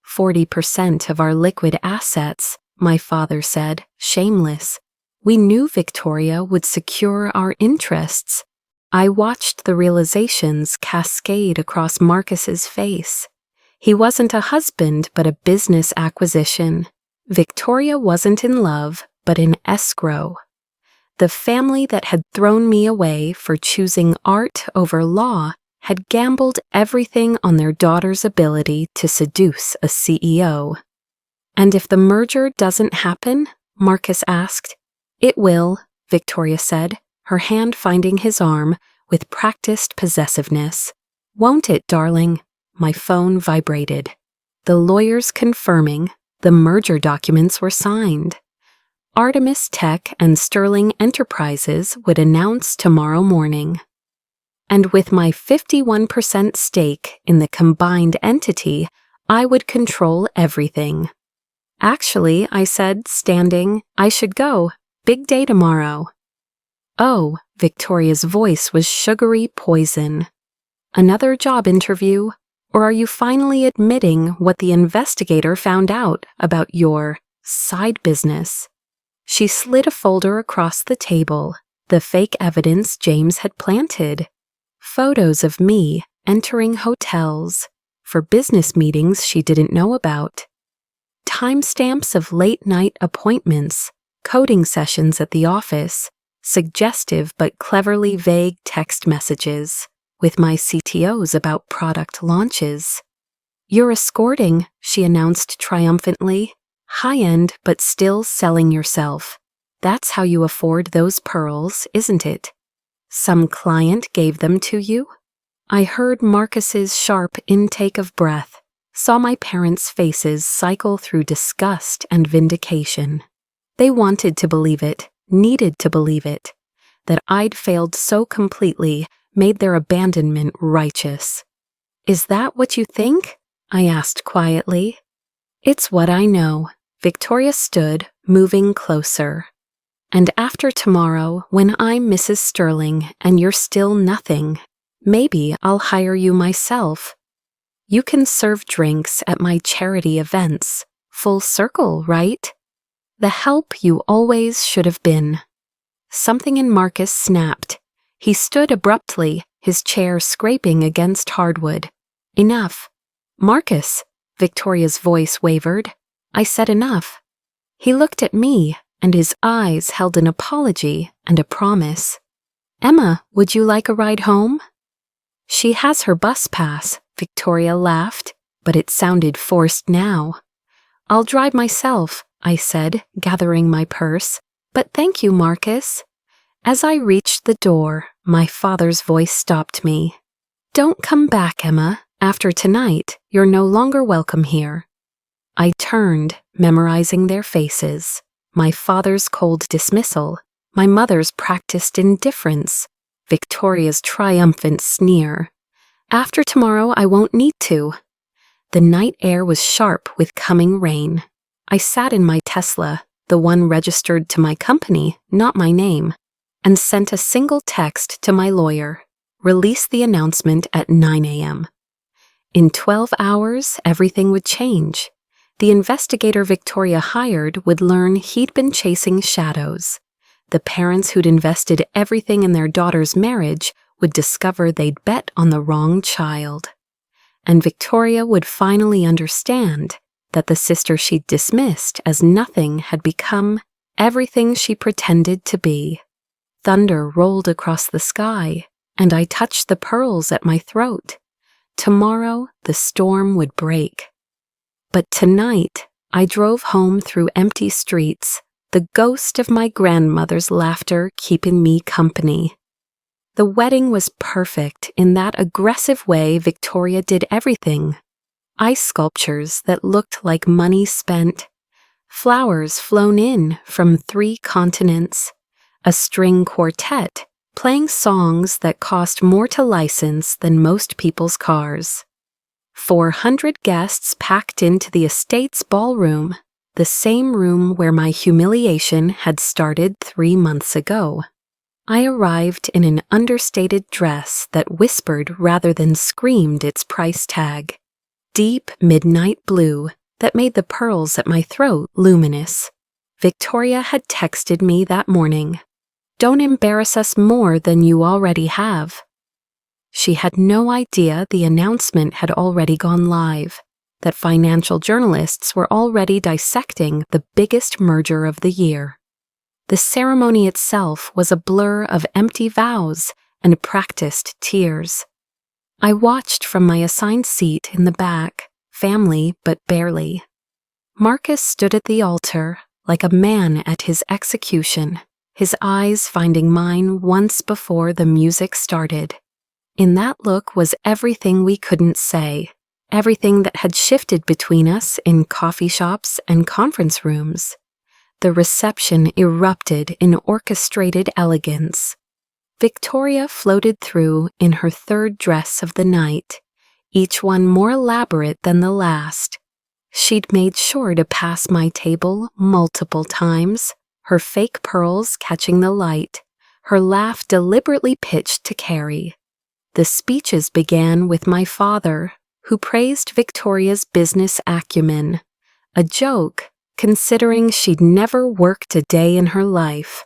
40% of our liquid assets," my father said, shameless. "We knew Victoria would secure our interests." I watched the realizations cascade across Marcus's face. He wasn't a husband, but a business acquisition. Victoria wasn't in love, but in escrow. The family that had thrown me away for choosing art over law had gambled everything on their daughter's ability to seduce a CEO. "And if the merger doesn't happen?" Marcus asked. "It will," Victoria said, her hand finding his arm with practiced possessiveness. "Won't it, darling?" My phone vibrated. The lawyers confirming the merger documents were signed. Artemis Tech and Sterling Enterprises would announce tomorrow morning. And with my 51% stake in the combined entity, I would control everything. "Actually," I said, standing, "I should go. Big day tomorrow." "Oh," Victoria's voice was sugary poison. "Another job interview? Or are you finally admitting what the investigator found out about your side business?" She slid a folder across the table, the fake evidence James had planted. Photos of me entering hotels for business meetings she didn't know about. Timestamps of late-night appointments, coding sessions at the office, suggestive but cleverly vague text messages with my CTOs about product launches. "You're escorting," she announced triumphantly. "High-end but still selling yourself. That's how you afford those pearls, isn't it? Some client gave them to you?" I heard Marcus's sharp intake of breath, saw my parents' faces cycle through disgust and vindication. They wanted to believe it, needed to believe it, that I'd failed so completely made their abandonment righteous. "Is that what you think?" I asked quietly. "It's what I know." Victoria stood, moving closer. "And after tomorrow, when I'm Mrs. Sterling and you're still nothing, maybe I'll hire you myself. You can serve drinks at my charity events. Full circle, right? The help you always should have been." Something in Marcus snapped. He stood abruptly, his chair scraping against hardwood. "Enough." "Marcus," Victoria's voice wavered. I said enough. He looked at me, and his eyes held an apology and a promise. "Emma, would you like a ride home?" "She has her bus pass," Victoria laughed, but it sounded forced now. "I'll drive myself," I said, gathering my purse. "But thank you, Marcus." As I reached the door, my father's voice stopped me. "Don't come back, Emma. After tonight, you're no longer welcome here." I turned, memorizing their faces. My father's cold dismissal, my mother's practiced indifference, Victoria's triumphant sneer. "After tomorrow, I won't need to." The night air was sharp with coming rain. I sat in my Tesla, the one registered to my company, not my name, and sent a single text to my lawyer. Release the announcement at 9 a.m. In 12 hours, everything would change. The investigator Victoria hired would learn he'd been chasing shadows. The parents who'd invested everything in their daughter's marriage would discover they'd bet on the wrong child. And Victoria would finally understand that the sister she'd dismissed as nothing had become everything she pretended to be. Thunder rolled across the sky, and I touched the pearls at my throat. Tomorrow, the storm would break. But tonight, I drove home through empty streets, the ghost of my grandmother's laughter keeping me company. The wedding was perfect in that aggressive way Victoria did everything. Ice sculptures that looked like money spent, flowers flown in from 3 continents, a string quartet playing songs that cost more to license than most people's cars. 400 guests packed into the estate's ballroom, the same room where my humiliation had started 3 months ago. I arrived in an understated dress that whispered rather than screamed its price tag. Deep midnight blue that made the pearls at my throat luminous. Victoria had texted me that morning. "Don't embarrass us more than you already have." She had no idea the announcement had already gone live, that financial journalists were already dissecting the biggest merger of the year. The ceremony itself was a blur of empty vows and practiced tears. I watched from my assigned seat in the back, family but barely. Marcus stood at the altar like a man at his execution, his eyes finding mine once before the music started. In that look was everything we couldn't say, everything that had shifted between us in coffee shops and conference rooms. The reception erupted in orchestrated elegance. Victoria floated through in her 3rd dress of the night, each one more elaborate than the last. She'd made sure to pass my table multiple times, her fake pearls catching the light, her laugh deliberately pitched to carry. The speeches began with my father, who praised Victoria's business acumen, a joke considering she'd never worked a day in her life.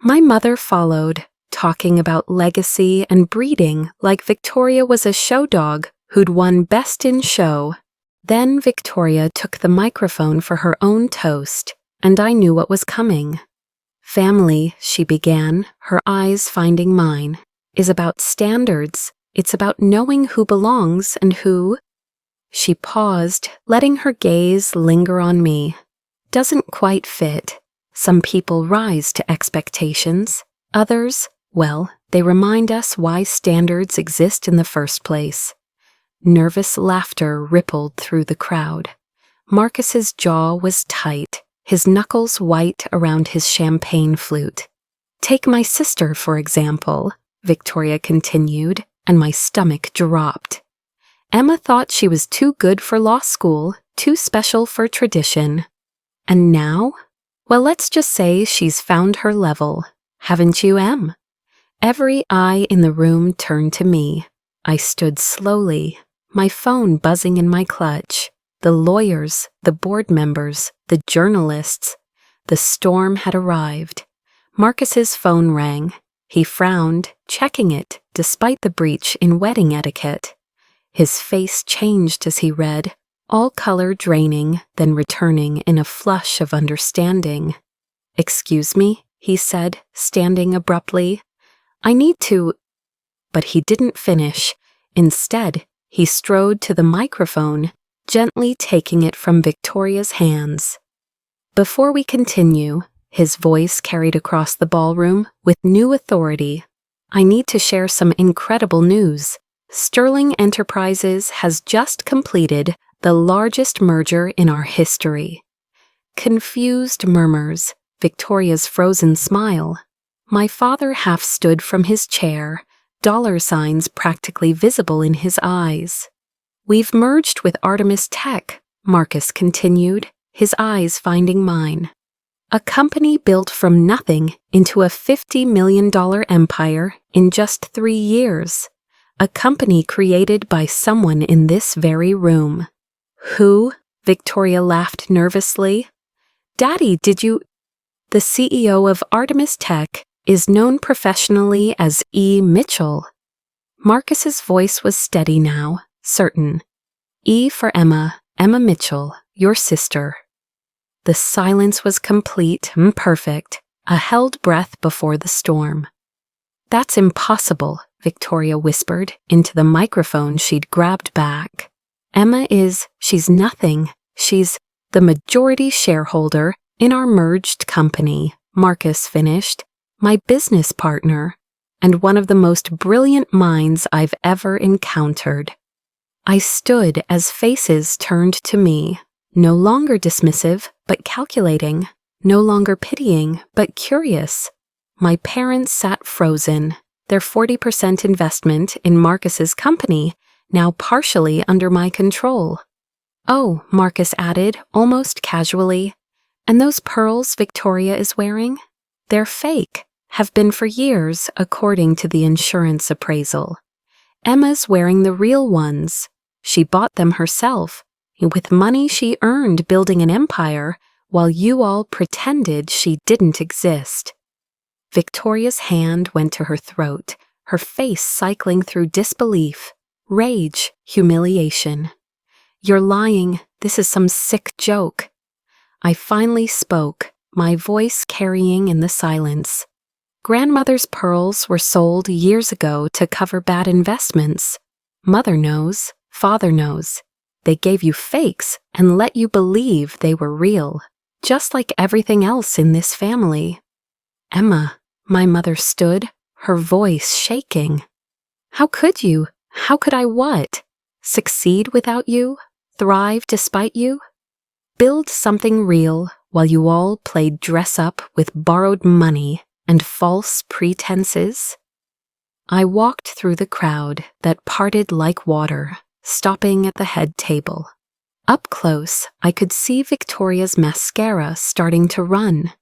My mother followed, talking about legacy and breeding like Victoria was a show dog who'd won Best in Show. Then Victoria took the microphone for her own toast, and I knew what was coming. "Family," she began, her eyes finding mine, "is about standards. It's about knowing who belongs and who—" She paused, letting her gaze linger on me. "Doesn't quite fit. Some people rise to expectations. Others, well, They remind us why standards exist in the first place. Nervous laughter rippled through the crowd. Marcus's jaw was tight, his knuckles white around his champagne flute. Take my sister, for example, Victoria continued, and my stomach dropped. Emma thought she was too good for law school, too special for tradition. And now? Well, let's just say she's found her level. Haven't you, Em? Every eye in the room turned to me. I stood slowly, my phone buzzing in my clutch. The lawyers, the board members, the journalists. The storm had arrived. Marcus's phone rang. He frowned, checking it, despite the breach in wedding etiquette. His face changed as he read, all color draining, then returning in a flush of understanding. "Excuse me," he said, standing abruptly. "I need to—" But he didn't finish. Instead, he strode to the microphone, gently taking it from Victoria's hands. Before we continue, his voice carried across the ballroom with new authority. I need to share some incredible news. Sterling Enterprises has just completed the largest merger in our history. Confused murmurs, Victoria's frozen smile. My father half stood from his chair, dollar signs practically visible in his eyes. "We've merged with Artemis Tech," Marcus continued, his eyes finding mine. "A company built from nothing into a $50 million empire in just 3 years. A company created by someone in this very room." "Who?" Victoria laughed nervously. "Daddy, did you—" "The CEO of Artemis Tech is known professionally as E. Mitchell." Marcus's voice was steady now, certain. "E for Emma, Emma Mitchell, your sister." The silence was complete and perfect, a held breath before the storm. "That's impossible," Victoria whispered into the microphone she'd grabbed back. She's nothing. She's the majority shareholder in our merged company," Marcus finished, "my business partner, and one of the most brilliant minds I've ever encountered." I stood as faces turned to me, no longer dismissive, but calculating, no longer pitying, but curious. My parents sat frozen, their 40% investment in Marcus's company now partially under my control. "Oh," Marcus added, almost casually, "and those pearls Victoria is wearing? They're fake, have been for years, according to the insurance appraisal. Emma's wearing the real ones. She bought them herself, with money she earned building an empire, while you all pretended she didn't exist." Victoria's hand went to her throat, her face cycling through disbelief, rage, humiliation. "You're lying. This is some sick joke." I finally spoke, my voice carrying in the silence. "Grandmother's pearls were sold years ago to cover bad investments. Mother knows, father knows. They gave you fakes and let you believe they were real, just like everything else in this family." "Emma," my mother stood, her voice shaking. "How could you? How could I what? Succeed without you? Thrive despite you? Build something real while you all played dress up with borrowed money and false pretenses?" I walked through the crowd that parted like water, stopping at the head table. Up close, I could see Victoria's mascara starting to run,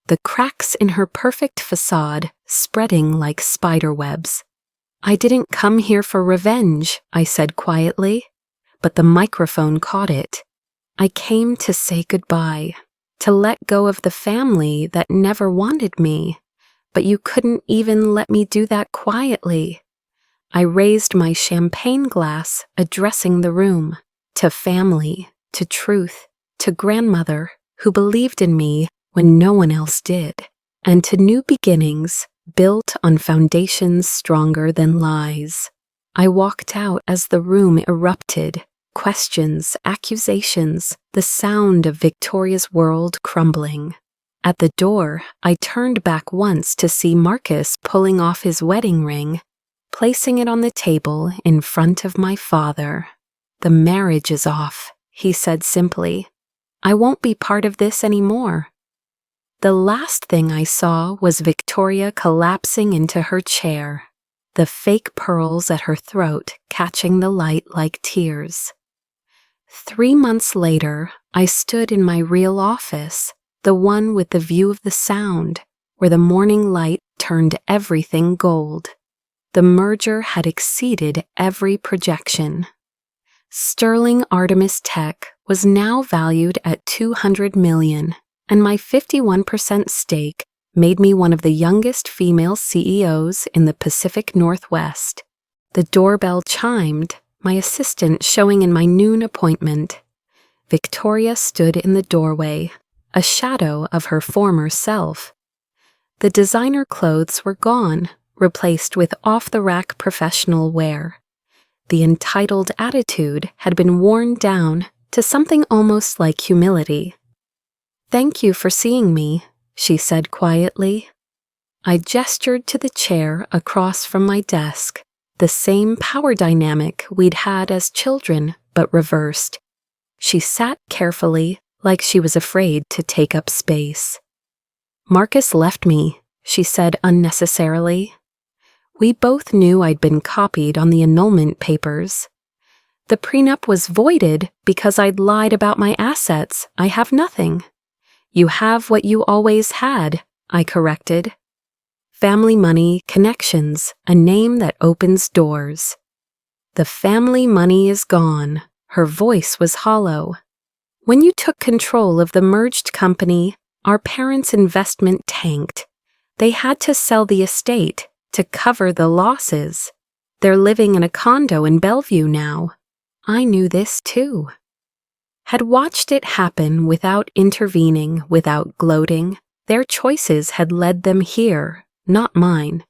the cracks in her perfect facade spreading like spider webs. "I didn't come here for revenge," I said quietly, but the microphone caught it. "I came to say goodbye, to let go of the family that never wanted me, but you couldn't even let me do that quietly." I raised my champagne glass, addressing the room, to family, to truth, to grandmother, who believed in me when no one else did, and to new beginnings built on foundations stronger than lies. I walked out as the room erupted, questions, accusations, the sound of Victoria's world crumbling. At the door, I turned back once to see Marcus pulling off his wedding ring, placing it on the table in front of my father. "The marriage is off," he said simply. "I won't be part of this anymore." The last thing I saw was Victoria collapsing into her chair, the fake pearls at her throat catching the light like tears. 3 months later, I stood in my real office, the one with the view of the Sound, where the morning light turned everything gold. The merger had exceeded every projection. Sterling Artemis Tech was now valued at $200 million, and my 51% stake made me one of the youngest female CEOs in the Pacific Northwest. The doorbell chimed, my assistant showing in my noon appointment. Victoria stood in the doorway, a shadow of her former self. The designer clothes were gone, replaced with off-the-rack professional wear. The entitled attitude had been worn down to something almost like humility. "Thank you for seeing me," she said quietly. I gestured to the chair across from my desk, the same power dynamic we'd had as children, but reversed. She sat carefully, like she was afraid to take up space. "Marcus left me," she said unnecessarily. We both knew I'd been copied on the annulment papers. "The prenup was voided because I'd lied about my assets. I have nothing." "You have what you always had," I corrected. "Family money, connections, a name that opens doors." "The family money is gone." Her voice was hollow. "When you took control of the merged company, our parents' investment tanked. They had to sell the estate to cover the losses. They're living in a condo in Bellevue now. I knew this too." Had watched it happen without intervening, without gloating. Their choices had led them here, not mine.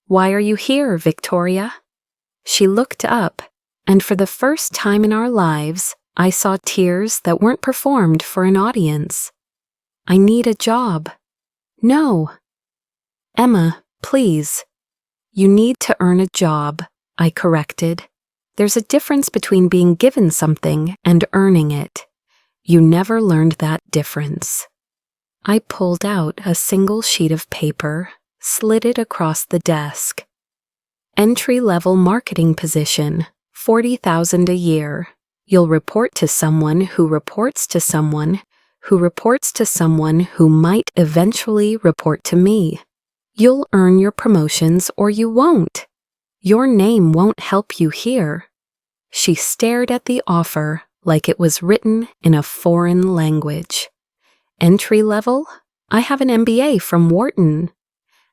"Why are you here, Victoria?" She looked up, and for the first time in our lives, I saw tears that weren't performed for an audience. "I need a job." "No." "Emma, please." "You need to earn a job," I corrected. "There's a difference between being given something and earning it. You never learned that difference." I pulled out a single sheet of paper, slid it across the desk. "Entry-level marketing position, $40,000 a year. You'll report to someone who reports to someone who reports to someone who might eventually report to me. You'll earn your promotions or you won't. Your name won't help you here." She stared at the offer like it was written in a foreign language. "Entry level? I have an MBA from Wharton."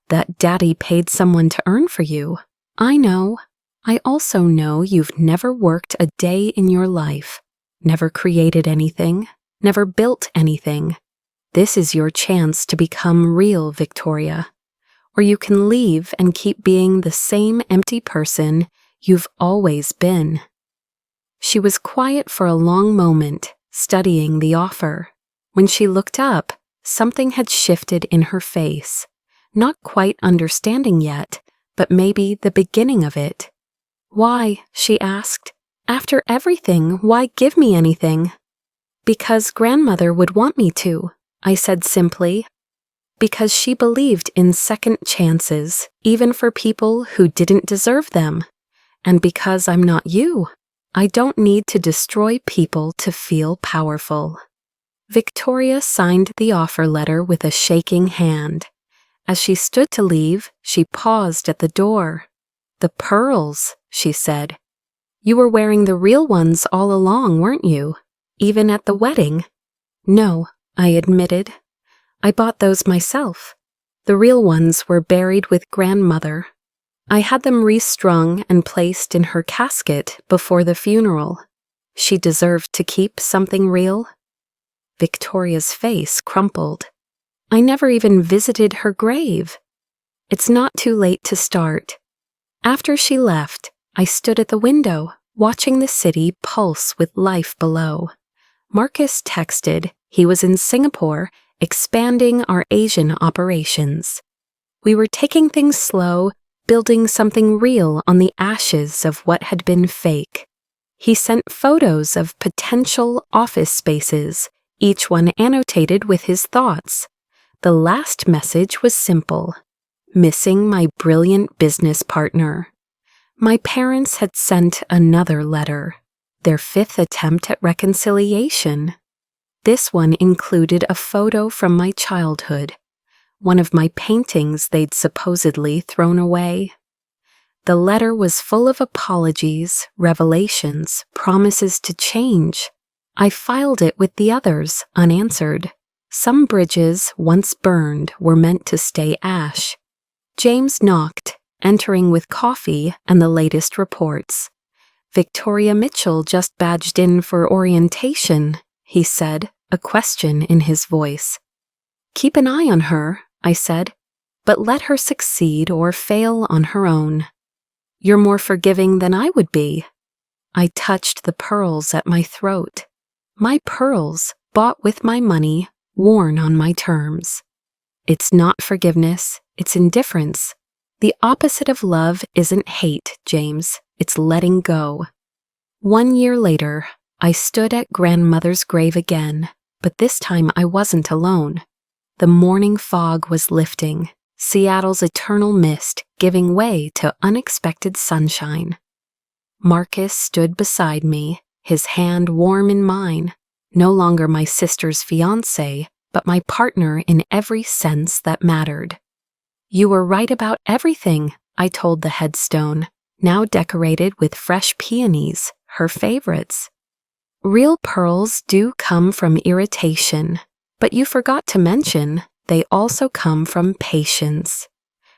"That daddy paid someone to earn for you." "I know. I also know you've never worked a day in your life, never created anything, never built anything. This is your chance to become real, Victoria. Or you can leave and keep being the same empty person you've always been." She was quiet for a long moment, studying the offer. When she looked up, something had shifted in her face. Not quite understanding yet, but maybe the beginning of it. "Why?" she asked. "After everything, why give me anything?" "Because grandmother would want me to," I said simply. "Because she believed in second chances, even for people who didn't deserve them. And because I'm not you, I don't need to destroy people to feel powerful." Victoria signed the offer letter with a shaking hand. As she stood to leave, she paused at the door. "The pearls," she said. "You were wearing the real ones all along, weren't you? Even at the wedding?" "No," I admitted. "I bought those myself. The real ones were buried with grandmother. I had them restrung and placed in her casket before the funeral. She deserved to keep something real." Victoria's face crumpled. "I never even visited her grave." "It's not too late to start." After she left, I stood at the window, watching the city pulse with life below. Marcus texted he was in Singapore expanding our Asian operations. We were taking things slow, building something real on the ashes of what had been fake. He sent photos of potential office spaces, each one annotated with his thoughts. The last message was simple: missing my brilliant business partner. My parents had sent another letter, their 5th attempt at reconciliation. This one included a photo from my childhood, one of my paintings they'd supposedly thrown away. The letter was full of apologies, revelations, promises to change. I filed it with the others, unanswered. Some bridges, once burned, were meant to stay ash. James knocked, entering with coffee and the latest reports. "Victoria Mitchell just badged in for orientation," he said, a question in his voice. "Keep an eye on her," I said, "but let her succeed or fail on her own. You're more forgiving than I would be." I touched the pearls at my throat. My pearls, bought with my money, worn on my terms. It's not forgiveness, it's indifference. The opposite of love isn't hate, James. It's letting go. 1 year later, I stood at grandmother's grave again, but this time I wasn't alone. The morning fog was lifting, Seattle's eternal mist giving way to unexpected sunshine. Marcus stood beside me, his hand warm in mine, no longer my sister's fiancé, but my partner in every sense that mattered. "You were right about everything," I told the headstone, now decorated with fresh peonies, her favorites. "Real pearls do come from irritation, but you forgot to mention they also come from patience,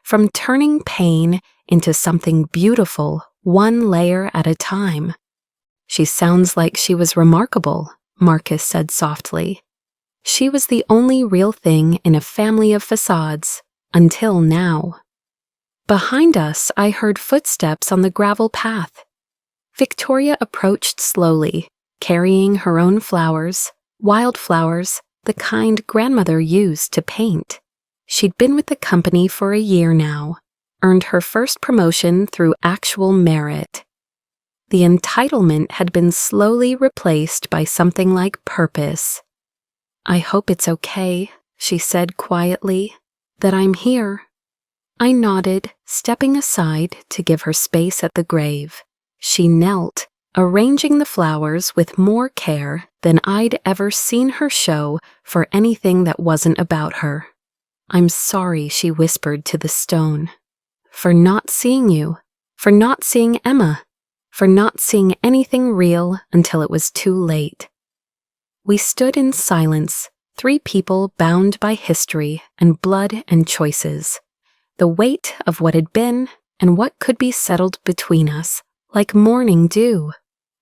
from turning pain into something beautiful, one layer at a time." "She sounds like she was remarkable," Marcus said softly. "She was the only real thing in a family of facades, until now." Behind us, I heard footsteps on the gravel path. Victoria approached slowly, carrying her own flowers, wildflowers, the kind grandmother used to paint. She'd been with the company for a year now, earned her first promotion through actual merit. The entitlement had been slowly replaced by something like purpose. "I hope it's okay," she said quietly, "that I'm here." I nodded, stepping aside to give her space at the grave. She knelt, arranging the flowers with more care than I'd ever seen her show for anything that wasn't about her. "I'm sorry," she whispered to the stone, "for not seeing you, for not seeing Emma, for not seeing anything real until it was too late." We stood in silence, 3 people bound by history and blood and choices, the weight of what had been and what could be settled between us, like morning dew.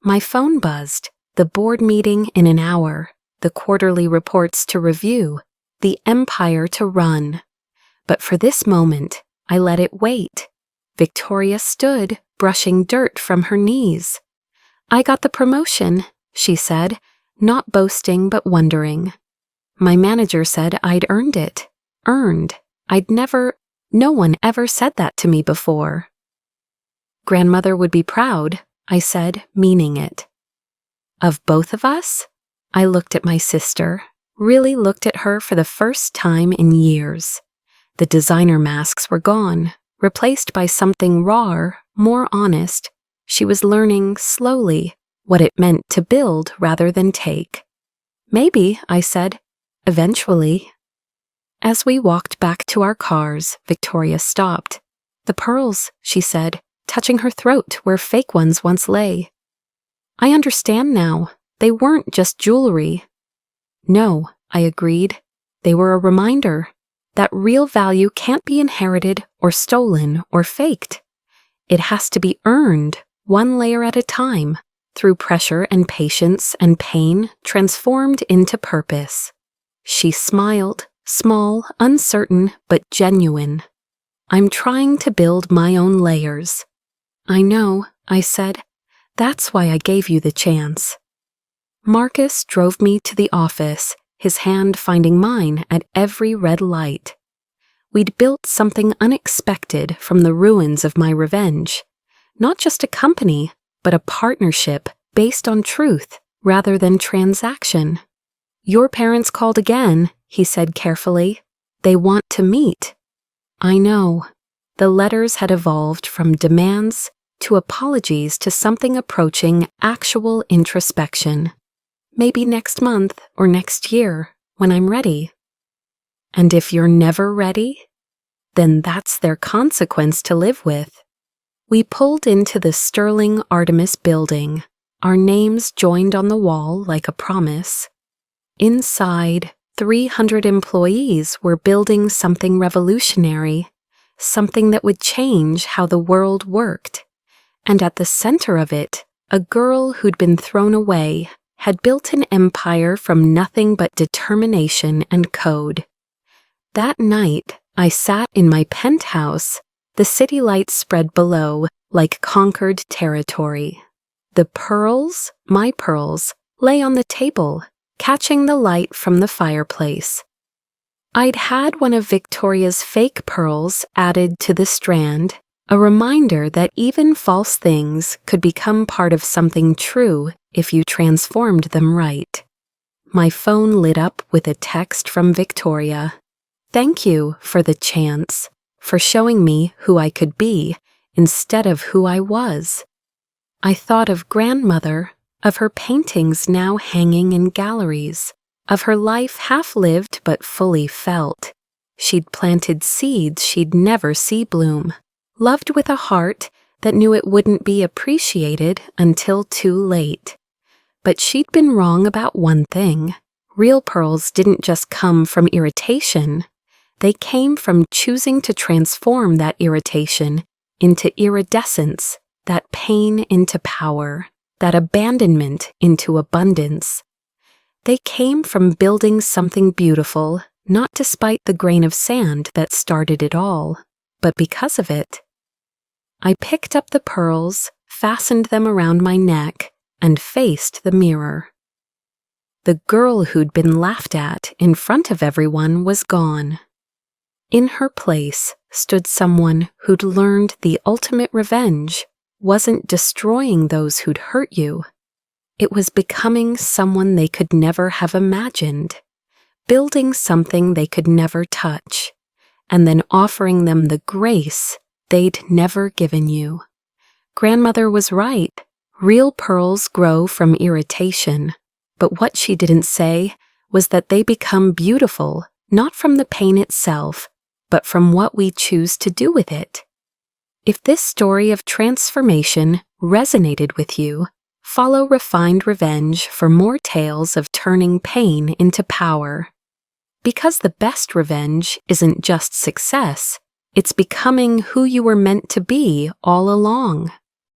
My phone buzzed, the board meeting in an hour, the quarterly reports to review, the empire to run. But for this moment, I let it wait. Victoria stood, brushing dirt from her knees. "I got the promotion," she said, not boasting but wondering. "My manager said I'd earned it. Earned. No one ever said that to me before." "Grandmother would be proud," I said, meaning it. "Of both of us?" I looked at my sister, really looked at her for the first time in years. The designer masks were gone, replaced by something rawer, more honest. She was learning, slowly, what it meant to build rather than take. "Maybe," I said, "eventually." As we walked back to our cars, Victoria stopped. "The pearls," she said, touching her throat where fake ones once lay. "I understand now. They weren't just jewelry." "No," I agreed. "They were a reminder that real value can't be inherited or stolen or faked. It has to be earned, one layer at a time, through pressure and patience and pain transformed into purpose." She smiled, small, uncertain, but genuine. "I'm trying to build my own layers." "I know," I said. "That's why I gave you the chance." Marcus drove me to the office, his hand finding mine at every red light. We'd built something unexpected from the ruins of my revenge. Not just a company, but a partnership based on truth rather than transaction. "Your parents called again," he said carefully. "They want to meet." I know. The letters had evolved from demands to apologies to something approaching actual introspection. Maybe next month or next year, when I'm ready. And if you're never ready, then that's their consequence to live with. We pulled into the sterling Artemis building, our names joined on the wall like a promise. Inside, 300 employees were building something revolutionary, something that would change how the world worked. And at the center of it, a girl who'd been thrown away had built an empire from nothing but determination and code. That night, I sat in my penthouse, the city lights spread below like conquered territory. The pearls, my pearls, lay on the table, catching the light from the fireplace. I'd had one of Victoria's fake pearls added to the strand, a reminder that even false things could become part of something true if you transformed them right. My phone lit up with a text from Victoria. "Thank you for the chance, for showing me who I could be instead of who I was." I thought of grandmother, of her paintings now hanging in galleries, of her life half-lived but fully felt. She'd planted seeds she'd never see bloom, loved with a heart that knew it wouldn't be appreciated until too late. But she'd been wrong about one thing. Real pearls didn't just come from irritation. They came from choosing to transform that irritation into iridescence, that pain into power, that abandonment into abundance. They came from building something beautiful, not despite the grain of sand that started it all, but because of it. I picked up the pearls, fastened them around my neck, and faced the mirror. The girl who'd been laughed at in front of everyone was gone. In her place stood someone who'd learned the ultimate revenge wasn't destroying those who'd hurt you. It was becoming someone they could never have imagined, building something they could never touch, and then offering them the grace they'd never given you. Grandmother was right. Real pearls grow from irritation, but what she didn't say was that they become beautiful, not from the pain itself, but from what we choose to do with it. If this story of transformation resonated with you, follow Refined Revenge for more tales of turning pain into power. Because the best revenge isn't just success, it's becoming who you were meant to be all along.